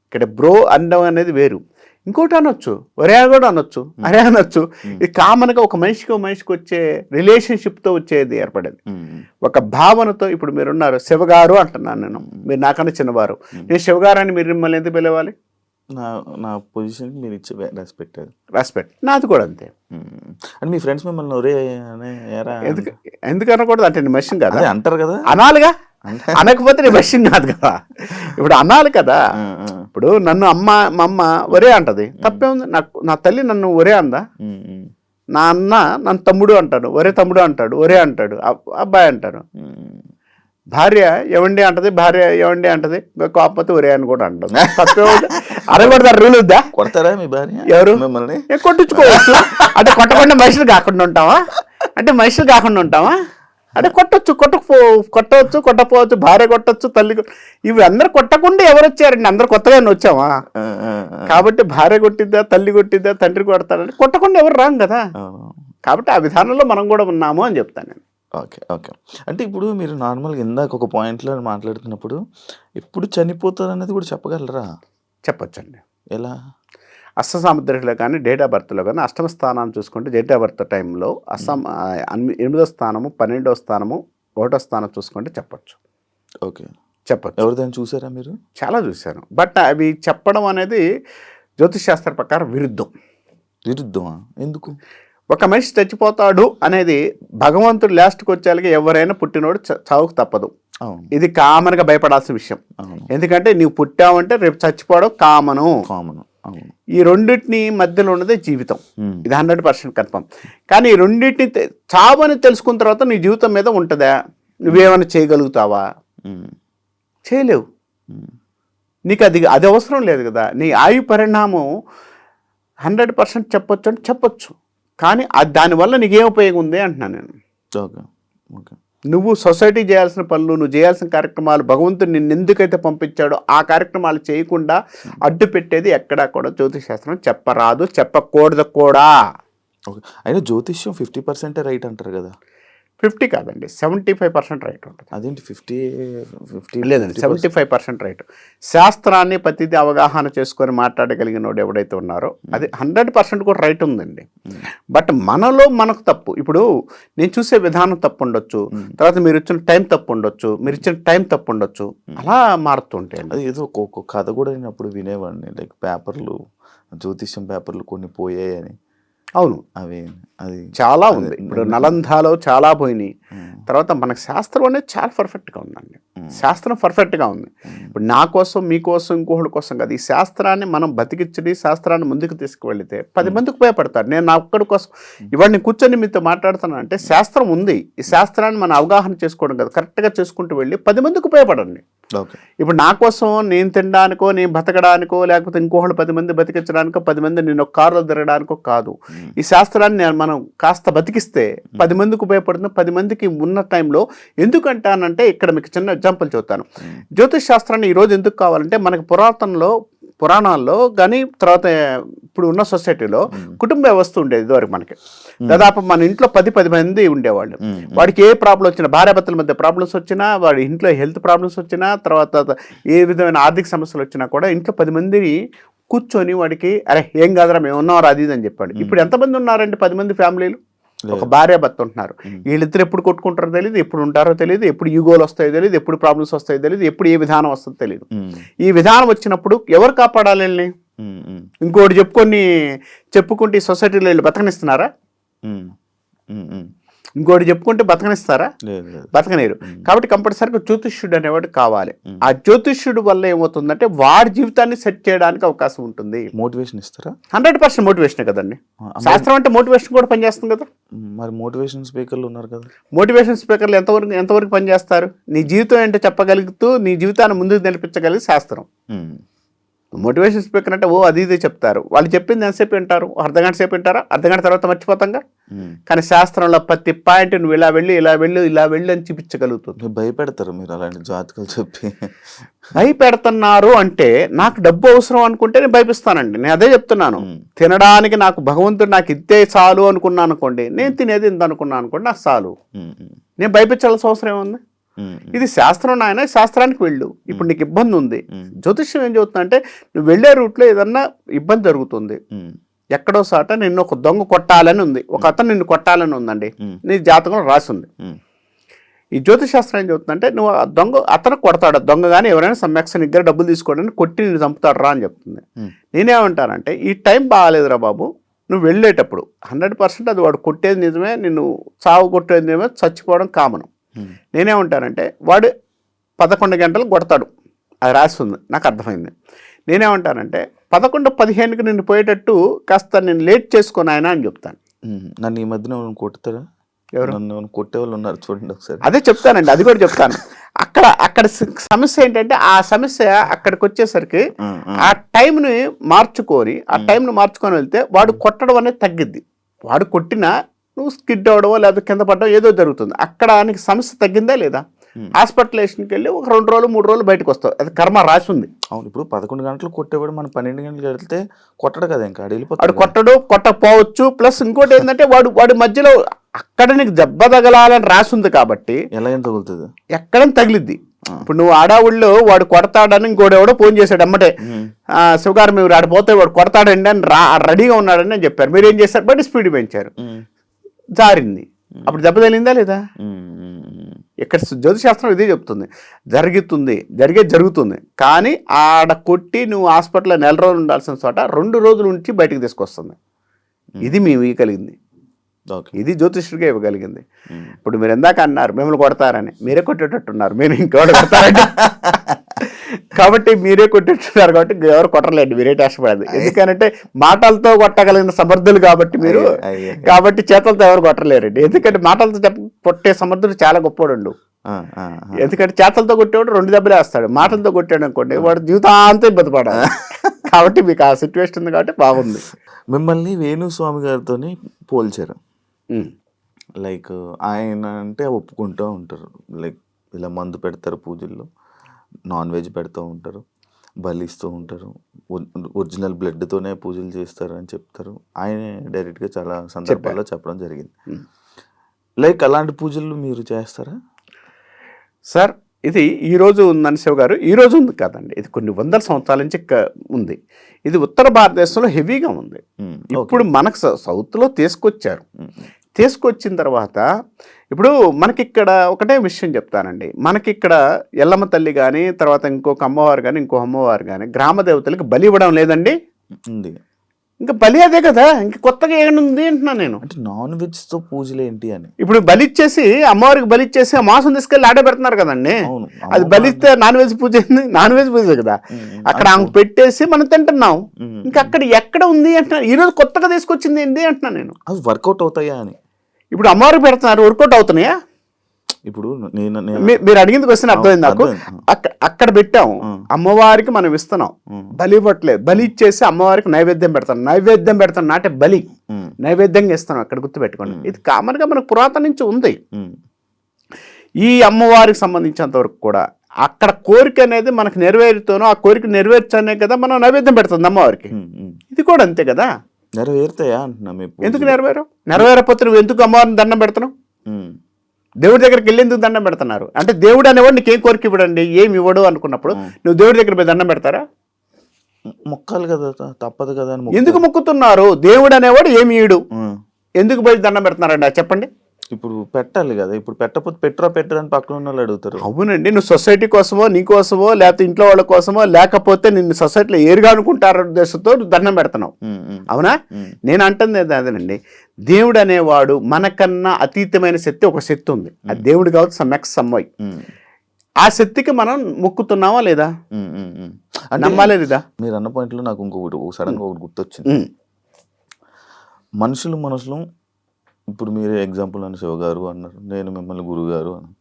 ఇక్కడ బ్రో అనడం అనేది వేరు. ఇంకోటి అనొచ్చు, ఒరే కూడా అనొచ్చు, అరే అనొచ్చు. ఇది కామన్గా ఒక మనిషికి వచ్చే రిలేషన్షిప్తో వచ్చేది ఏర్పడేది. ఒక భావనతో. ఇప్పుడు మీరున్నారు శివగారు అంటున్నాను నేను, మీరు నాకన్నా చిన్నవారు, నేను శివగారు అని మీరు మిమ్మల్ని ఎందుకు పిలవాలి? నా పొజిషన్ మీరు ఇచ్చే రెస్పెక్ట్ నాది కూడా అంతే. అంటే మీ ఫ్రెండ్స్ మిమ్మల్ని ఒరే ఎందుకు అనకూడదు? అంటే నీ మనిషిని కదా అంటారు కదా, అనాలిగా. అనకపోతే నీ మనిషిని కాదు కదా. ఇప్పుడు అనాలి కదా. ఇప్పుడు నన్ను మా అమ్మ ఒరే అంటది, తప్పే ఉంది. నా తల్లి నన్ను ఒరే అందా? నా అన్న నన్ను తమ్ముడు అంటాడు, ఒరే తమ్ముడు అంటాడు, ఒరే అంటాడు, అబ్బాయి అంటారు. భార్య ఎవండి అంటది, భార్య ఎవండి అంటది, కాకపోతే ఒరే అని కూడా అంటది. తప్పే ఉంది. అడగకూడదు. రూల్ వద్దా? కొడతారా మీ భార్య? ఎవరు? మిమ్మల్ని కొట్టించుకోవచ్చు. అంటే కొట్టకుండా మనుషులు కాకుండా ఉంటావా? అంటే కొట్టవచ్చు, కొట్టపోవచ్చు, భార్య కొట్టచ్చు, తల్లి. ఇవి అందరు కొట్టకుండా ఎవరు వచ్చారండి? అందరు కొత్తగానే వచ్చావా? కాబట్టి భార్య కొట్టిద్దా, తల్లి కొట్టిద్దా, తండ్రి కొడతారంటే కొట్టకుండా ఎవరు రాం కదా. కాబట్టి ఆ విధానంలో మనం కూడా ఉన్నాము అని చెప్తాను నేను. ఓకే. అంటే ఇప్పుడు మీరు నార్మల్గా ఇందాక ఒక పాయింట్లో మాట్లాడుతున్నప్పుడు ఎప్పుడు చనిపోతారు అనేది కూడా చెప్పగలరా? చెప్పొచ్చండి. ఎలా? అష్టసాముద్రికలో కానీ డేట్ ఆఫ్ బర్త్లో కానీ అష్టమ స్థానాన్ని చూసుకుంటే డేట్ ఆఫ్ బర్త్ టైంలో 8వ స్థానము, 12వ స్థానము, 1వ స్థానం చూసుకుంటే చెప్పచ్చు. ఓకే, చెప్పచ్చు. ఎవరిదైనా చూసారా మీరు? చాలా చూశాను. బట్ అవి చెప్పడం అనేది జ్యోతిష్ శాస్త్ర ప్రకారం విరుద్ధం. విరుద్ధమా? ఎందుకు? ఒక మనిషి చచ్చిపోతాడు అనేది భగవంతుడు లాస్ట్కి వచ్చేలాగా ఎవరైనా పుట్టినోడు చావుకు తప్పదు. అవును. ఇది కామన్గా భయపడాల్సిన విషయం. అవును. ఎందుకంటే నీవు పుట్టావంటే రేపు చచ్చిపోవడం కామను. అవును. ఈ రెండింటిని మధ్యలో ఉన్నదే జీవితం. ఇది 100% కన్ఫర్మ్. కానీ ఈ రెండింటిని చావని తెలుసుకున్న తర్వాత నీ జీవితం మీద ఉంటుందా? నువ్వేమైనా చేయగలుగుతావా? చేయలేవు. నీకు అది అవసరం లేదు కదా. నీ ఆయు పరిణామం 100% చెప్పొచ్చు అంటే చెప్పొచ్చు, కానీ దానివల్ల నీకేం ఉపయోగం ఉంది అంటున్నాను నేను. ఓకే. నువ్వు సొసైటీ చేయాల్సిన పనులు, నువ్వు చేయాల్సిన కార్యక్రమాలు, భగవంతుడు నిన్ను ఎందుకైతే పంపించాడో ఆ కార్యక్రమాలు చేయకుండా అడ్డు పెట్టేది ఎక్కడా కూడా జ్యోతిష్ శాస్త్రం చెప్పరాదు, చెప్పకూడదు కూడా. ఓకే. అయినా జ్యోతిష్యం 50% రైట్ అంటారు కదా? 50 కాదండి, 75% రైట్ ఉంటుంది. అదేంటి 50 లేదండి, 75% రైట్. శాస్త్రాన్ని ప్రతిదీ అవగాహన చేసుకొని మాట్లాడగలిగిన వాడు ఎవడైతే ఉన్నారో అది 100% కూడా రైట్ ఉందండి. బట్ మనలో మనకు తప్పు. ఇప్పుడు నేను చూసే విధానం తప్పు ఉండొచ్చు, తర్వాత మీరు ఇచ్చిన టైం తప్పు ఉండొచ్చు, మీరు ఇచ్చిన టైం తప్పు ఉండొచ్చు, అలా మారుతుంటాయి. అది ఏదో ఒక కథ కూడా నేను అప్పుడు వినేవాడిని, లైక్ పేపర్లు, జ్యోతిష్యం పేపర్లు కొన్ని పోయాయని. అవును, అది చాలా ఉంది. ఇప్పుడు నలందాలో చాలా పోయినాయి. తర్వాత మనకు శాస్త్రం అనేది చాలా పర్ఫెక్ట్గా ఉందండి. శాస్త్రం పర్ఫెక్ట్గా ఉంది. ఇప్పుడు నా కోసం, మీకోసం, ఇంకోళ్ళ కోసం కాదు. ఈ శాస్త్రాన్ని మనం బతికించడి, శాస్త్రాన్ని ముందుకు తీసుకువెళితే 10 మందికి ఉపయోగపడతారు. నేను నా ఒక్కడి కోసం ఇవాళ నేను కూర్చొని మీతో మాట్లాడుతున్నాను అంటే శాస్త్రం ఉంది. ఈ శాస్త్రాన్ని మనం అవగాహన చేసుకోవడం కదా, కరెక్ట్గా చేసుకుంటూ వెళ్ళి 10 మందికి ఉపయోగపడండి. ఇప్పుడు నా కోసం నేను తినడానికో, నేను బతకడానికో, లేకపోతే ఇంకోళ్ళు 10 మంది బతికించడానికో, 10 మంది నేను ఒక కారులో తిరగడానికో కాదు. ఈ శాస్త్రాన్ని మనం కాస్త బతికిస్తే 10 మందికి ఉపయోగపడుతుంది. 10 మందికి ఉన్న టైంలో ఎందుకంటానంటే ఇక్కడ మీకు చిన్న ఎగ్జాంపుల్ చెప్తాను. జ్యోతిష్ శాస్త్రాన్ని ఈరోజు ఎందుకు కావాలంటే మనకి పురాణాల్లో కానీ తర్వాత ఇప్పుడు ఉన్న సొసైటీలో కుటుంబ వ్యవస్థ ఉండేది. ఇదివరకు మనకి దాదాపు మన ఇంట్లో 10 మంది ఉండేవాళ్ళు. వాడికి ఏ ప్రాబ్లం వచ్చినా, భార్యాభర్తల మధ్య ప్రాబ్లమ్స్ వచ్చినా, వాడి ఇంట్లో హెల్త్ ప్రాబ్లమ్స్ వచ్చినా, తర్వాత ఏ విధమైన ఆర్థిక సమస్యలు వచ్చినా కూడా ఇంట్లో 10 మందిని కూర్చొని వాడికి అరే ఏం కాదురా మేము ఉన్నాం అది అని చెప్పాడు. ఇప్పుడు ఎంతమంది ఉన్నారండి? 10 మంది ఫ్యామిలీలు, ఒక భార్య భర్త ఉంటున్నారు. వీళ్ళిద్దరు ఎప్పుడు కొట్టుకుంటారో తెలియదు, ఎప్పుడు ఉంటారో తెలియదు, ఎప్పుడు ఈగోలు వస్తాయో తెలియదు, ఎప్పుడు ప్రాబ్లమ్స్ వస్తాయో తెలియదు, ఎప్పుడు ఏ విధానం వస్తుందో తెలియదు. ఈ విధానం వచ్చినప్పుడు ఎవరు కాపాడాలి వీళ్ళని? ఇంకోటి చెప్పుకుంటే ఈ సొసైటీలో వీళ్ళు బతకనిస్తున్నారా? ఇంకోటి చెప్పుకుంటే బతకనిస్తారా? బతకనేరు. కాబట్టి కంపల్సరీగా జ్యోతిష్యుడు అనేవాడు కావాలి. ఆ జ్యోతిష్యుడు వల్ల ఏమవుతుందంటే వాడి జీవితాన్ని సెట్ చేయడానికి అవకాశం ఉంటుంది. మోటివేషన్ ఇస్తారా? 100% మోటివేషన్ కదండి. శాస్త్రం అంటే మోటివేషన్ కూడా పనిచేస్తుంది కదా. మరి మోటివేషన్ స్పీకర్లు ఉన్నారు కదా. మోటివేషన్ స్పీకర్లు ఎంతవరకు పనిచేస్తారు? నీ జీవితం ఏంటో చెప్పగలుగుతూ నీ జీవితాన్ని ముందుకు నడిపించగలిగే శాస్త్రం. మోటివేషన్ స్పీకర్ అంటే అది ఇదే చెప్తారు. వాళ్ళు చెప్పింది ఎంతసేపు వింటారు? అర్ధగంట సేపు వింటారా? అర్ధగంట తర్వాత మర్చిపోతాంగా. కానీ శాస్త్రంలో ప్రతి పాయింట్ నువ్వు ఇలా వెళ్ళి అని చూపించగలుగుతుంది. భయపెడతారు మీరు అలాంటి జాతకాలు చెప్పి. భయపెడుతున్నారు అంటే నాకు డబ్బు అవసరం అనుకుంటే నేను భయపిస్తానండి. నేను అదే చెప్తున్నాను. తినడానికి నాకు భగవంతుడు నాకు ఇద్దే చాలు అనుకున్నాను అనుకోండి, నేను తినేది ఇంత అనుకున్నాను అనుకోండి, నాకు చాలు. నేను భయపించాల్సిన అవసరం ఏముంది? ఇది శాస్త్రం నాయన, శాస్త్రానికి వెళ్ళు. ఇప్పుడు నీకు ఇబ్బంది ఉంది, జ్యోతిష్యం ఏం చెబుతుందంటే నువ్వు వెళ్ళే రూట్లో ఏదన్నా ఇబ్బంది జరుగుతుంది, ఎక్కడో సాట నిన్ను ఒక దొంగ కొట్టాలని ఉంది, ఒక అతను నిన్ను కొట్టాలని ఉందండి, నీ జాతకం రాసి ఉంది. ఈ జ్యోతిష్ శాస్త్రం ఏం చెబుతుందంటే నువ్వు అతను కొడతాడు, దొంగ కానీ ఎవరైనా సమ్యక్స్ దగ్గర డబ్బులు తీసుకోవడానికి కొట్టి నిన్ను చంపుతాడు రా అని చెప్తుంది. నేనేమంటానంటే ఈ టైం బాగాలేదురా బాబు, నువ్వు వెళ్ళేటప్పుడు 100% అది వాడు కొట్టేది నిజమే, నిన్ను సాగు కొట్టేది నిజమే, చచ్చిపోవడం కామను. నేనేమంటానంటే వాడు 11 గంటలు కొడతాడు, అది రాస్తుంది, నాకు అర్థమైంది. నేనేమంటానంటే 11:15కి నిన్ను పోయేటట్టు కాస్త నేను లేట్ చేసుకొని ఆయన అని చెప్తాను. నన్ను ఈ మధ్యన కొడతారా? ఎవరు కొట్టేవాళ్ళు ఉన్నారు చూడండి ఒకసారి. అదే చెప్తానండి, అది కూడా చెప్తాను. అక్కడ సమస్య ఏంటంటే ఆ సమస్య అక్కడికి వచ్చేసరికి ఆ టైంని మార్చుకొని వెళ్తే వాడు కొట్టడం అనేది తగ్గిద్ది. వాడు కొట్టినా నువ్వు స్కిడ్ అవడమో లేదా కింద పడడం ఏదో జరుగుతుంది. అక్కడ నీకు సమస్య తగ్గిందా లేదా? హాస్పిటలైజేషన్కి వెళ్ళి ఒక 2 రోజులు 3 రోజులు బయటకు వస్తావు, అది కర్మ రాసి ఉంది. అవును, ఇప్పుడు 11 గంటలు కొట్టేవాడు మనం 12 గంటలకు వెళ్తే కొట్టడు కదా, ఇంకా వాడు కొట్టకపోవచ్చు. ప్లస్ ఇంకోటి ఏంటంటే వాడి మధ్యలో అక్కడ నీకు దెబ్బ తగలాలని రాసి ఉంది కాబట్టి ఎలా ఏం తగులుతుంది, ఎక్కడైనా తగిలిద్ది. ఇప్పుడు నువ్వు ఆడావుళ్ళు వాడు కొడతాడని ఇంకోటి ఎవడో ఫోన్ చేశాడు అమ్మటే, శివగారు మీరు ఆడిపోతే వాడు కొడతాడండి అని రెడీగా ఉన్నాడని అని చెప్పారు. మీరు ఏం చేశారు? బట్టి స్పీడ్ పెంచారు, జారింది. అప్పుడు దెబ్బ తగిలిందా లేదా? ఇక్కడ జ్యోతిశాస్త్రం ఇదే చెప్తుంది, జరుగుతుంది. కానీ ఆడ కొట్టి నువ్వు హాస్పిటల్లో 4 రోజులు ఉండాల్సిన చోట 2 రోజుల నుంచి బయటకు తీసుకొస్తుంది. ఇది మేము ఇవ్వగలిగింది, ఓకే. ఇది జ్యోతిష్యుడిగా ఇవ్వగలిగింది. ఇప్పుడు మీరు ఎందాక అన్నారు మిమ్మల్ని కొడతారని, మీరే కొట్టేటట్టున్నారు, మీరు ఇంకెవరు కొడతారండి. కాబట్టి మీరే కొట్టేట్టున్నారు కాబట్టి ఎవరు కొట్టలేండి, మీరే కష్టపడదు. ఎందుకంటే మాటలతో కొట్టగలిగిన సమర్థులు కాబట్టి మీరు, కాబట్టి చేతులతో ఎవరు కొట్టలేరండి. ఎందుకంటే మాటలతో కొట్టే సమర్థుడు చాలా గొప్పవాడు. ఎందుకంటే చేతలతో కొట్టేవాడు 2 దెబ్బలే వేస్తాడు, మాటలతో కొట్టాడు అనుకోండి వాడు జీవితాంతం ఇబ్బంది పడాలి. కాబట్టి మీకు ఆ సిచ్యువేషన్ ఉంది కాబట్టి బాగుంది. మిమ్మల్ని వేణుస్వామి గారితో పోల్చారు. లైక్ ఆయన అంటే ఒప్పుకుంటూ ఉంటారు, లైక్ ఇలా మందు పెడతారు పూజల్లో, నాన్ వెజ్ పెడుతూ ఉంటారు, బలిస్తూ ఉంటారు, ఒరిజినల్ బ్లడ్తోనే పూజలు చేస్తారు అని చెప్తారు. ఆయనే డైరెక్ట్గా చాలా సందర్భాల్లో చెప్పడం జరిగింది. లైక్ అలాంటి పూజలు మీరు చేస్తారా సార్? ఇది ఈరోజు ఉందని శివ గారు, ఈరోజు ఉంది కాదండి, ఇది కొన్ని వందల సంవత్సరాల నుంచి ఉంది. ఇది ఉత్తర భారతదేశంలో హెవీగా ఉంది. ఇప్పుడు మనకు సౌత్లో తీసుకొచ్చారు. తీసుకొచ్చిన తర్వాత ఇప్పుడు మనకిక్కడ ఒకటే విషయం చెప్తానండి, మనకిక్కడ ఎల్లమ్మ తల్లి కానీ, తర్వాత ఇంకొక అమ్మవారు కానీ, ఇంకో అమ్మవారు కానీ గ్రామ దేవతలకు బలి ఇవ్వడం లేదండి. ఉంది. ఇంకా బలి అదే కదా, ఇంక కొత్తగా ఏముంది అంటున్నా నేను. అంటే నాన్ వెజ్తో పూజలు ఏంటి అని. ఇప్పుడు బలిచ్చేసి అమ్మవారికి బలిచ్చేసి ఆ మాంసం తీసుకెళ్ళి ఆడే పెడుతున్నారు కదండి. అది బలిస్తే నాన్ వెజ్ పూజ, నాన్ వెజ్ పూజ కదా. అక్కడ ఆమె పెట్టేసి మనం తింటున్నాం. ఇంకా అక్కడ ఎక్కడ ఉంది అంటున్నా, ఈరోజు కొత్తగా తీసుకొచ్చింది ఏంటి అంటున్నా నేను. అవి వర్కౌట్ అవుతాయా అని. ఇప్పుడు అమ్మవారికి పెడుతున్నారు, వర్కౌట్ అవుతున్నాయా? ఇప్పుడు మీరు అడిగింది క్వశ్చన్ అర్థమైంది నాకు. అక్కడ పెట్టాము, అమ్మవారికి మనం ఇస్తున్నాం, బలి ఇవ్వట్లేదు. బలి ఇచ్చేసి అమ్మవారికి నైవేద్యం పెడతాను నాటే బలి నైవేద్యంగా ఇస్తాం. అక్కడ గుర్తుపెట్టుకోండి, ఇది కామన్ గా మనకు పురాతన నుంచి ఉంది. ఈ అమ్మవారికి సంబంధించినంత వరకు కూడా అక్కడ కోరిక అనేది మనకు నెరవేరుతానో, ఆ కోరిక నెరవేర్చానే కదా మనం నైవేద్యం పెడుతుంది అమ్మవారికి. ఇది కూడా అంతే కదా. నెరవేరుతాయా అంటున్నా. ఎందుకు నెరవేరకపోతే నువ్వు ఎందుకు అమ్మవారిని దండం పెడుతున్నావు? దేవుడి దగ్గరికి వెళ్ళి ఎందుకు దండం పెడుతున్నారు అంటే, దేవుడు అనేవాడు నీకేం కోరిక ఇవ్వడండి, ఏమి ఇవ్వడు అనుకున్నప్పుడు నువ్వు దేవుడి దగ్గర పోయి దండం పెడతారా? మొక్కాలి కదా, తప్పదు కదా. ఎందుకు మొక్కుతున్నారు? దేవుడు అనేవాడు ఏమి ఇయ్యడు, ఎందుకు పోయి దండం పెడుతున్నారండి చెప్పండి. ఇప్పుడు పెట్టాలి కదా, ఇప్పుడు పెట్టకపోతే పెట్టరా అని పక్కన ఉన్న వాళ్ళు అడుగుతారు. అవునండి, నువ్వు సొసైటీ కోసమో, నీ కోసమో, లేకపోతే ఇంట్లో వాళ్ళ కోసమో, లేకపోతే నిన్ను సొసైటీలో ఏరుగా అనుకుంటారు ఉద్దేశంతో దండం పెడుతున్నావు. అవునా? నేను అంటుంది అదేనండి, దేవుడు అనేవాడు మనకన్నా అతీతమైన శక్తి, ఒక శక్తి ఉంది. ఆ దేవుడు కావచ్చు సమ్మెక్స్ సమ్మోయ్. ఆ శక్తికి మనం మొక్కుతున్నావా లేదా, నమ్మాలే లేదా? మీరు అన్న పాయింట్లో నాకు ఇంకొకటి సడన్ గా ఒకటి గుర్తొచ్చింది. మనుషులు ఇప్పుడు మీరే ఎగ్జాంపుల్ అని శివ గారు అన్నారు, నేను మిమ్మల్ని గురువు గారు అన్నాను.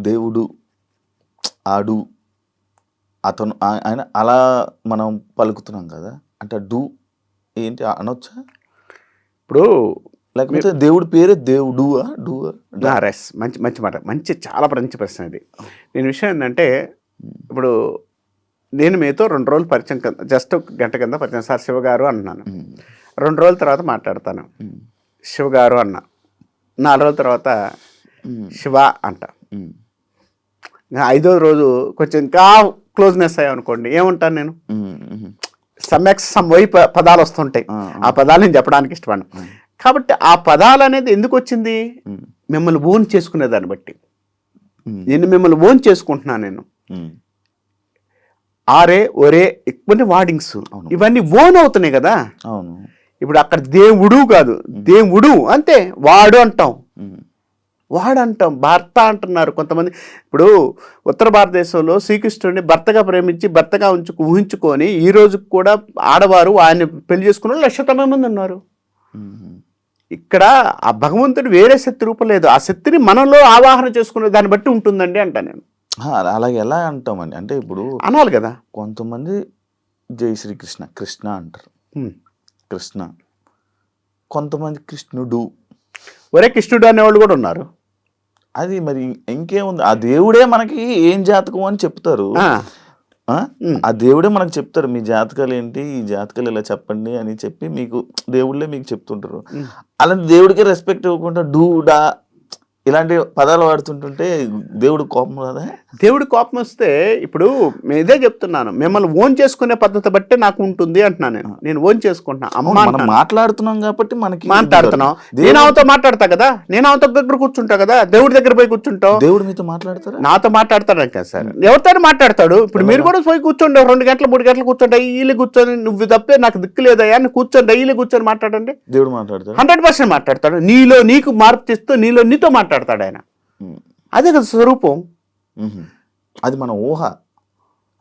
దేవుడు ఆడు అతను ఆయన అలా మనం పలుకుతున్నాం కదా, అంటే డూ ఏంటి అనొచ్చా? ఇప్పుడు లేకపోతే దేవుడి పేరే దేవుడు రెస్ మంచి మాట, చాలా మంచి ప్రశ్న ఇది. నేను విషయం ఏంటంటే, ఇప్పుడు నేను మీతో 2 రోజులు పరిచయం, జస్ట్ 1 గంట కింద పరిచయం, సార్ శివ గారు అన్నాను. 2 రోజుల తర్వాత మాట్లాడతాను, శివ గారు అన్న. 4 రోజుల తర్వాత శివ అంట. 5వ రోజు కొంచెం ఇంకా క్లోజ్నెస్ అయ్యామనుకోండి, ఏమంటాను నేను? సమ్వై పదాలు వస్తుంటాయి, ఆ పదాలు నేను చెప్పడానికి ఇష్టపడను. కాబట్టి ఆ పదాలు అనేది ఎందుకు వచ్చింది? మిమ్మల్ని ఓన్ చేసుకునే దాన్ని బట్టి. నేను మిమ్మల్ని ఓన్ చేసుకుంటున్నాను. నేను ఆరే ఒరే ఇవన్నీ వార్డింగ్స్, ఇవన్నీ ఓన్ అవుతున్నాయి కదా. ఇప్పుడు అక్కడ దేవుడు కాదు, దేవుడు అంతే, వాడు అంటాం, భర్త అంటున్నారు కొంతమంది. ఇప్పుడు ఉత్తర భారతదేశంలో శ్రీకృష్ణుడిని భర్తగా ప్రేమించి భర్తగా ఊహించుకొని ఈ రోజు కూడా ఆడవారు ఆయన పెళ్లి చేసుకున్న 1,00,000 మంది ఉన్నారు. ఇక్కడ ఆ భగవంతుడు వేరే శక్తి రూపం లేదు, ఆ శక్తిని మనలో ఆవాహన చేసుకునే దాన్ని బట్టి ఉంటుందండి అంటా నేను. అలాగే ఎలా అంటామండి అంటే, ఇప్పుడు అనాలి కదా. కొంతమంది జై శ్రీకృష్ణ కృష్ణ అంటారు, కృష్ణ. కొంతమంది కృష్ణుడు, ఒరే కృష్ణుడు అనేవాళ్ళు కూడా ఉన్నారు. అది మరి ఇంకేముంది, ఆ దేవుడే మనకి ఏం జాతకం అని చెప్తారు. ఆ దేవుడే మనకు చెప్తారు, మీ జాతకాలు ఏంటి, ఈ జాతకాలు ఇలా చెప్పండి అని చెప్పి మీకు దేవుళ్ళే మీకు చెప్తుంటారు. అలాంటి దేవుడికి రెస్పెక్ట్ ఇవ్వకుండా డూడా ఇలాంటి పదాలు వాడుతుంటుంటే దేవుడు కోపం కదా? దేవుడి కోపం వస్తే ఇప్పుడు ఇదే చెప్తున్నాను, మిమ్మల్ని ఓన్ చేసుకునే పద్ధతి బట్టే నాకు ఉంటుంది అంటున్నాను. నేను ఓన్ చేసుకుంటున్నా, అమ్మ మనం అంటున్నాను. మాట్లాడుతున్నాం కాబట్టి మనకి మాట్లాడుతున్నాం. నేను ఆమెతో మాట్లాడతా కదా, నేను ఆమెతో దగ్గర కూర్చుంటా కదా, దేవుడి దగ్గర పోయి కూర్చుంటావు. దేవుడు మీతో మాట్లాడతారా? నాతో మాట్లాడతాడు కదా సార్, ఎవరితో మాట్లాడతాడు. ఇప్పుడు మీరు కూడా పోయి కూర్చోండి, 2 గంటలు 3 గంటలు కూర్చోండి, డైలీ కూర్చొని నువ్వు తప్పే నాకు దిక్కు లేదయ్యా అని కూర్చొని డైలీ కూర్చొని మాట్లాడండి. దేవుడు మాట్లాడతాడు, 100% మాట్లాడతాడు. నీలో నీకు మార్పు తెస్తూ నీలో నీతో మాట్లాడతాడు ఆయన. అదే కదా స్వరూపం. అది మన ఊహ.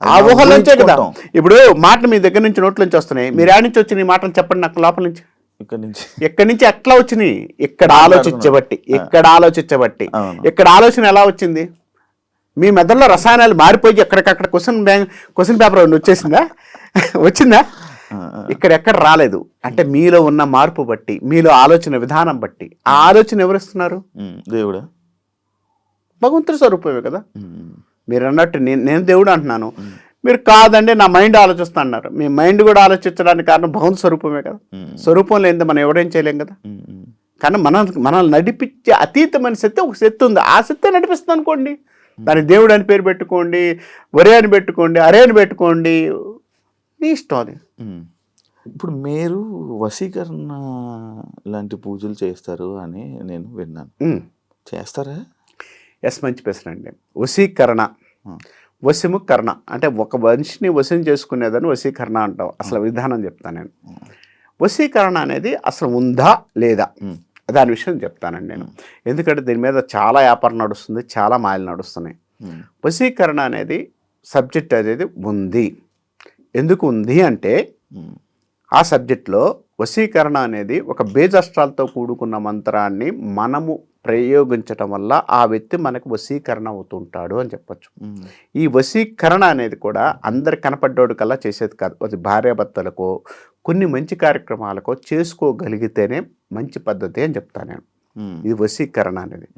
ఆ ఊహలోంచే కదా ఇప్పుడు మాటలు మీ దగ్గర నుంచి నోట్ల నుంచి వస్తున్నాయి. మీరు ఆడి నుంచి వచ్చిన మాటలు చెప్పండి నాకు లోపల నుంచి. ఎక్కడి నుంచి ఎట్లా వచ్చినాయి? ఇక్కడ ఆలోచించబట్టి, ఇక్కడ ఆలోచన ఎలా వచ్చింది? మీ మెదడులో రసాయనాలు మారిపోయి ఎక్కడికక్కడ క్వశ్చన్ పేపర్ వచ్చేసిందా? వచ్చిందా? ఎక్కడ రాలేదు. అంటే మీలో ఉన్న మార్పు బట్టి, మీలో ఆలోచన విధానం బట్టి. ఆ ఆలోచన ఎవరిస్తున్నారు? దేవుడు, భగవంతుడి స్వరూపమే కదా. మీరు అన్నట్టు నేను దేవుడు అంటున్నాను, మీరు కాదండి నా మైండ్ ఆలోచిస్తా అన్నారు. మీ మైండ్ కూడా ఆలోచించడానికి కారణం భగవంతు స్వరూపమే కదా. స్వరూపం లేనిదే మనం ఎవడేం చేయలేం కదా. కానీ మనల్ని నడిపించే అతీతమైన శక్తి ఒక శక్తి ఉంది. ఆ శక్తి నడిపిస్తుంది అనుకోండి, దాని దేవుడు అని పేరు పెట్టుకోండి, ఒరే అని పెట్టుకోండి, అరే అని పెట్టుకోండి, నీ ఇష్టం అది. ఇప్పుడు మీరు వశీకరణ లాంటి పూజలు చేస్తారు అని నేను విన్నాను, చేస్తారా? ఎస్, మంచి ప్రశ్న అండి. వశీకరణ, వశము కరణ అంటే ఒక మనిషిని వశం చేసుకునేదని వశీకరణ అంటాం. అసలు విధానం చెప్తాను నేను. వశీకరణ అనేది అసలు ఉందా లేదా దాని విషయం చెప్తానండి నేను. ఎందుకంటే దీని మీద చాలా వ్యాపారం నడుస్తుంది, చాలా మాయలు నడుస్తున్నాయి. వశీకరణ అనేది సబ్జెక్ట్ అనేది ఉంది. ఎందుకు ఉంది అంటే ఆ సబ్జెక్ట్లో వశీకరణ అనేది ఒక బేజాస్త్రాలతో కూడుకున్న మంత్రాన్ని మనము ప్రయోగించటం వల్ల ఆ వ్యక్తి మనకు వశీకరణ అవుతుంటాడు అని చెప్పచ్చు. ఈ వశీకరణ అనేది కూడా అందరి కనపడ్డోడు కల్లా చేసేది కాదు. అది భార్యాభర్తలకో కొన్ని మంచి కార్యక్రమాలకో చేసుకోగలిగితేనే మంచి పద్ధతి అని చెప్తాను నేను. ఇది వశీకరణ అనేది.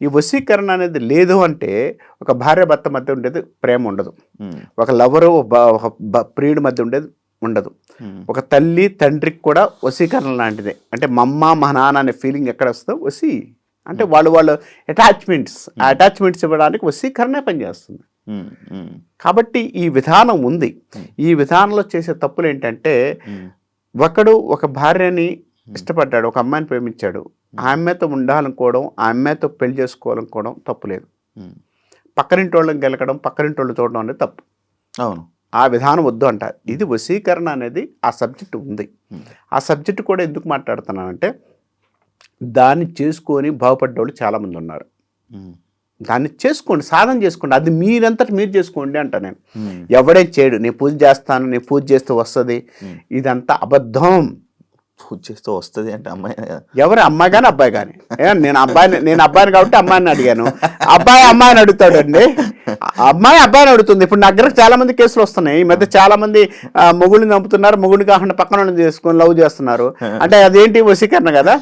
ఈ వశీకరణ అనేది లేదు అంటే ఒక భార్యాభర్త మధ్య ఉండేది ప్రేమ ఉండదు, ఒక లవరు ఒక ప్రియుడి మధ్య ఉండేది ఉండదు, ఒక తల్లి తండ్రికి కూడా వశీకరణ లాంటిదే. అంటే మా అమ్మ మా నాన్న అనే ఫీలింగ్ ఎక్కడ వస్తుందో వశీ అంటే వాళ్ళు అటాచ్మెంట్స్, ఆ అటాచ్మెంట్స్ ఇవ్వడానికి వశీకరణే పనిచేస్తుంది. కాబట్టి ఈ విధానం ఉంది. ఈ విధానంలో చేసే తప్పులు ఏంటంటే, ఒక భార్యని ఇష్టపడ్డాడు, ఒక అమ్మాయిని ప్రేమించాడు, ఆమెతో ఉండాలనుకోవడం, ఆమెతో పెళ్లి చేసుకోవాలనుకోవడం తప్పు లేదు. పక్కనింటి వాళ్ళని గెలకడం, పక్కనింటి వాళ్ళు చూడడం అనేది తప్పు. అవును, ఆ విధానం వద్దు అంటారు. ఇది వశీకరణ అనేది ఆ సబ్జెక్టు ఉంది. ఆ సబ్జెక్టు కూడా ఎందుకు మాట్లాడుతున్నానంటే, దాన్ని చేసుకొని బాగుపడ్డోళ్ళు చాలామంది ఉన్నారు. దాన్ని చేసుకోండి, సాధన చేసుకోండి, అది మీరంతటి మీరు చేసుకోండి అంట నేను. ఎవడేం చేయడు, నేను పూజ చేస్తాను, నేను పూజ చేస్తే వస్తుంది, ఇదంతా అబద్ధం. పూజ చేస్తూ వస్తుంది అంటే అమ్మాయి ఎవరు, అమ్మాయి కానీ అబ్బాయి కానీ. నేను అబ్బాయిని కాబట్టి అమ్మాయిని అడిగాను, అమ్మాయిని అడుగుతాడండి. అబ్బాయిని అడుగుతుంది. ఇప్పుడు నా దగ్గర చాలా మంది కేసులు వస్తున్నాయి ఈ మధ్య. చాలా మంది మొగుడిని చంపుతున్నారు, మొగుడిని కాకుండా పక్కన చేసుకొని లవ్ చేస్తున్నారు. అంటే అదేంటి వశీకరణ కదా.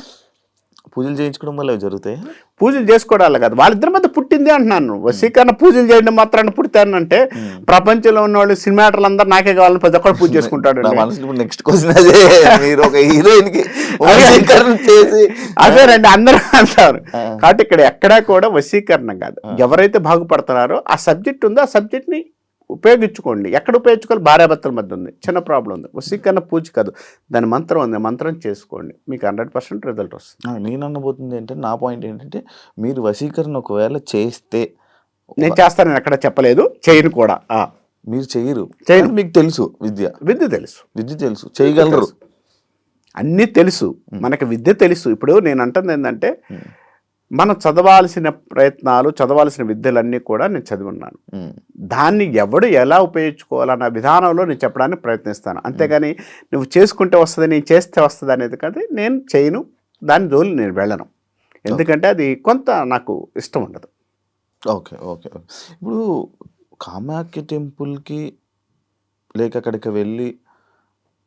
పూజలు చేయించుకోవడం వల్ల జరుగుతాయి. పూజలు చేసుకోవడాలి కదా, వాళ్ళిద్దరి మధ్య పుట్టింది అంటున్నాను. వశీకరణ పూజలు చేయడం మాత్రాన్ని పుడతానంటే ప్రపంచంలో ఉన్న వాళ్ళు సినిమాటర్లు అందరూ నాకే కావాలని ప్రతి ఒక్కరు పూజ చేసుకుంటాడు. నెక్స్ట్ క్వశ్చన్ అదే, మీరు ఒక హీరోయిన్ కి అదేనండి అందరూ అంటారు. కాబట్టి ఇక్కడ ఎక్కడా కూడా వశీకరణ కాదు. ఎవరైతే బాగుపడుతున్నారో ఆ సబ్జెక్ట్ ఉందో ఆ సబ్జెక్ట్ని ఉపయోగించుకోండి. ఎక్కడ ఉపయోగించుకోవాలి? భార్యాభర్తల మధ్య ఉంది, చిన్న ప్రాబ్లం ఉంది. వశీకరణ పూజ కాదు, దాని మంత్రం ఉంది, మంత్రం చేసుకోండి, మీకు 100% రిజల్ట్ వస్తుంది. నేను అనబోతుంది ఏంటంటే, నా పాయింట్ ఏంటంటే, మీరు వశీకరణ ఒకవేళ చేస్తే, నేను చేస్తాను, నేను ఎక్కడ చెప్పలేదు, చేయను కూడా. మీరు చేయరు, మీకు తెలుసు, విద్య తెలుసు, చేయగలరు, అన్నీ తెలుసు, మనకి విద్య తెలుసు. ఇప్పుడు నేను అంటుంది ఏంటంటే, మనం చదవాల్సిన ప్రయత్నాలు, చదవాల్సిన విద్యలన్నీ కూడా నేను చదివి ఉన్నాను. దాన్ని ఎవడు ఎలా ఉపయోగించుకోవాలన్న విధానంలో నేను చెప్పడానికి ప్రయత్నిస్తాను. అంతేగాని నువ్వు చేసుకుంటే వస్తుంది, నేను చేస్తే వస్తుంది అనేది కాదు. నేను చేయను, దాని జోలి నేను వెళ్ళను. ఎందుకంటే అది కొంత నాకు ఇష్టం ఉండదు. ఓకే. ఇప్పుడు కామాఖ్య టెంపుల్కి లేక అక్కడికి వెళ్ళి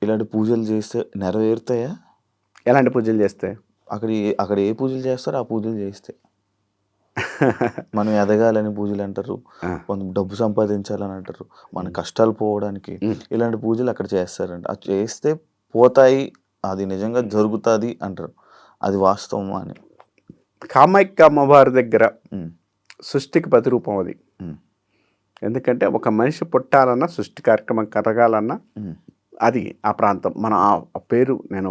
ఇలాంటి పూజలు చేస్తే నెరవేరుతాయా? ఎలాంటి పూజలు చేస్తే? అక్కడ ఏ పూజలు చేస్తారో ఆ పూజలు చేస్తే. మనం ఎదగాలని పూజలు అంటారు, కొంత డబ్బు సంపాదించాలని అంటారు, మన కష్టాలు పోవడానికి ఇలాంటి పూజలు అక్కడ చేస్తారంట. అది చేస్తే పోతాయి, అది నిజంగా జరుగుతుంది అంటారు. అది వాస్తవమా అని? కామాఖ్య అమ్మవారి దగ్గర ఉమ్, సృష్టికి ప్రతిరూపం అది. ఉమ్, ఎందుకంటే ఒక మనిషి పుట్టాలన్నా సృష్టి కార్యక్రమం కలగాలన్నా ఉమ్, అది ఆ ప్రాంతం. మనం ఆ పేరు నేను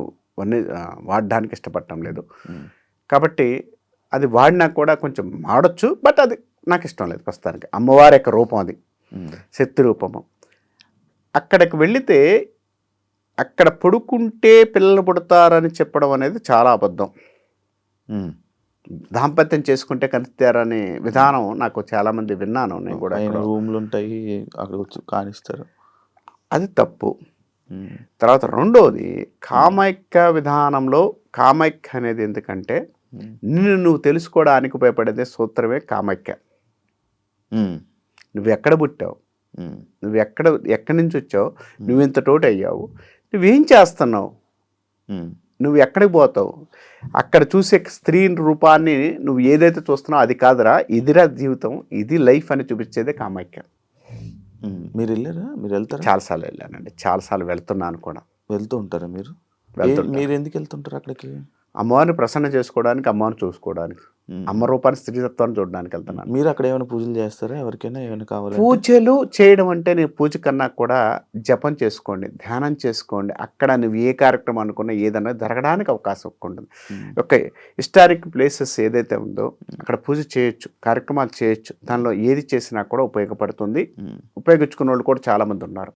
వాడడానికి ఇష్టపడటం లేదు. ఉమ్, కాబట్టి అది వాడినా కూడా కొంచెం వాడచ్చు, బట్ అది నాకు ఇష్టం లేదు ప్రస్తుతానికి. అమ్మవారి యొక్క రూపం అది, ఉమ్, శక్తి రూపము. అక్కడికి వెళితే అక్కడ పడుకుంటే పిల్లలు పుడతారని చెప్పడం అనేది చాలా అబద్ధం. ఉమ్. దాంపత్యం చేసుకుంటే కనిస్తారనే విధానం నాకు చాలామంది విన్నాను నేను కూడా. పైన ఎక్కడో. రూమ్లు ఉంటాయి, అక్కడ వచ్చి కానిస్తారు. అది తప్పు. ఉమ్, తర్వాత రెండోది, కామాఖ్య విధానంలో కామాఖ్య అనేది ఎందుకంటే ఉమ్, నిన్ను నువ్వు తెలుసుకోవడానికి ఉపయోగపడేదే సూత్రమే కామాఖ్య. ఉమ్, నువ్వు ఎక్కడ పుట్టావు, ఉమ్, నువ్వు ఎక్కడి నుంచి వచ్చావు, నువ్వు ఇంత తోటి అయ్యావు, నువ్వేం చేస్తున్నావు, ఉమ్, నువ్వు ఎక్కడికి పోతావు, అక్కడ చూసే స్త్రీ రూపాన్ని నువ్వు ఏదైతే చూస్తున్నావు అది కాదురా, ఇదిరా జీవితం, ఇది లైఫ్ అని చూపించేదే కామాఖ్య. ఉమ్. మీరు వెళ్ళారా? మీరు వెళ్తారా? చాలాసార్లు వెళ్ళానండి, చాలాసార్లు వెళ్తున్నాను కూడా. వెళ్తూ ఉంటారా మీరు? వెళ్తుంటా. మీరు ఎందుకు వెళ్తుంటారు అక్కడికి? అమ్మవారిని ప్రసన్న చేసుకోవడానికి, అమ్మవారిని చూసుకోవడానికి, ఉమ్. అమ్మ రూపాన్ని స్త్రీతత్వాన్ని చూడడానికి వెళ్తున్నాను. మీరు అక్కడ ఏమైనా పూజలు చేస్తారా? ఎవరికైనా ఏమైనా కావాలంటే? పూజలు చేయడం అంటే, నేను పూజ కన్నా కూడా జపం చేసుకోండి, ధ్యానం చేసుకోండి. అక్కడ నువ్వు ఏ కార్యక్రమం అనుకున్నా ఏదన్నా జరగడానికి అవకాశం ఉంటుంది. ఉమ్, ఒక హిస్టారిక్ ప్లేసెస్ ఏదైతే ఉందో అక్కడ పూజ చేయొచ్చు, కార్యక్రమాలు చేయొచ్చు. దానిలో ఏది చేసినా కూడా ఉపయోగపడుతుంది. ఉమ్. ఉపయోగించుకున్న వాళ్ళు కూడా చాలామంది ఉన్నారు.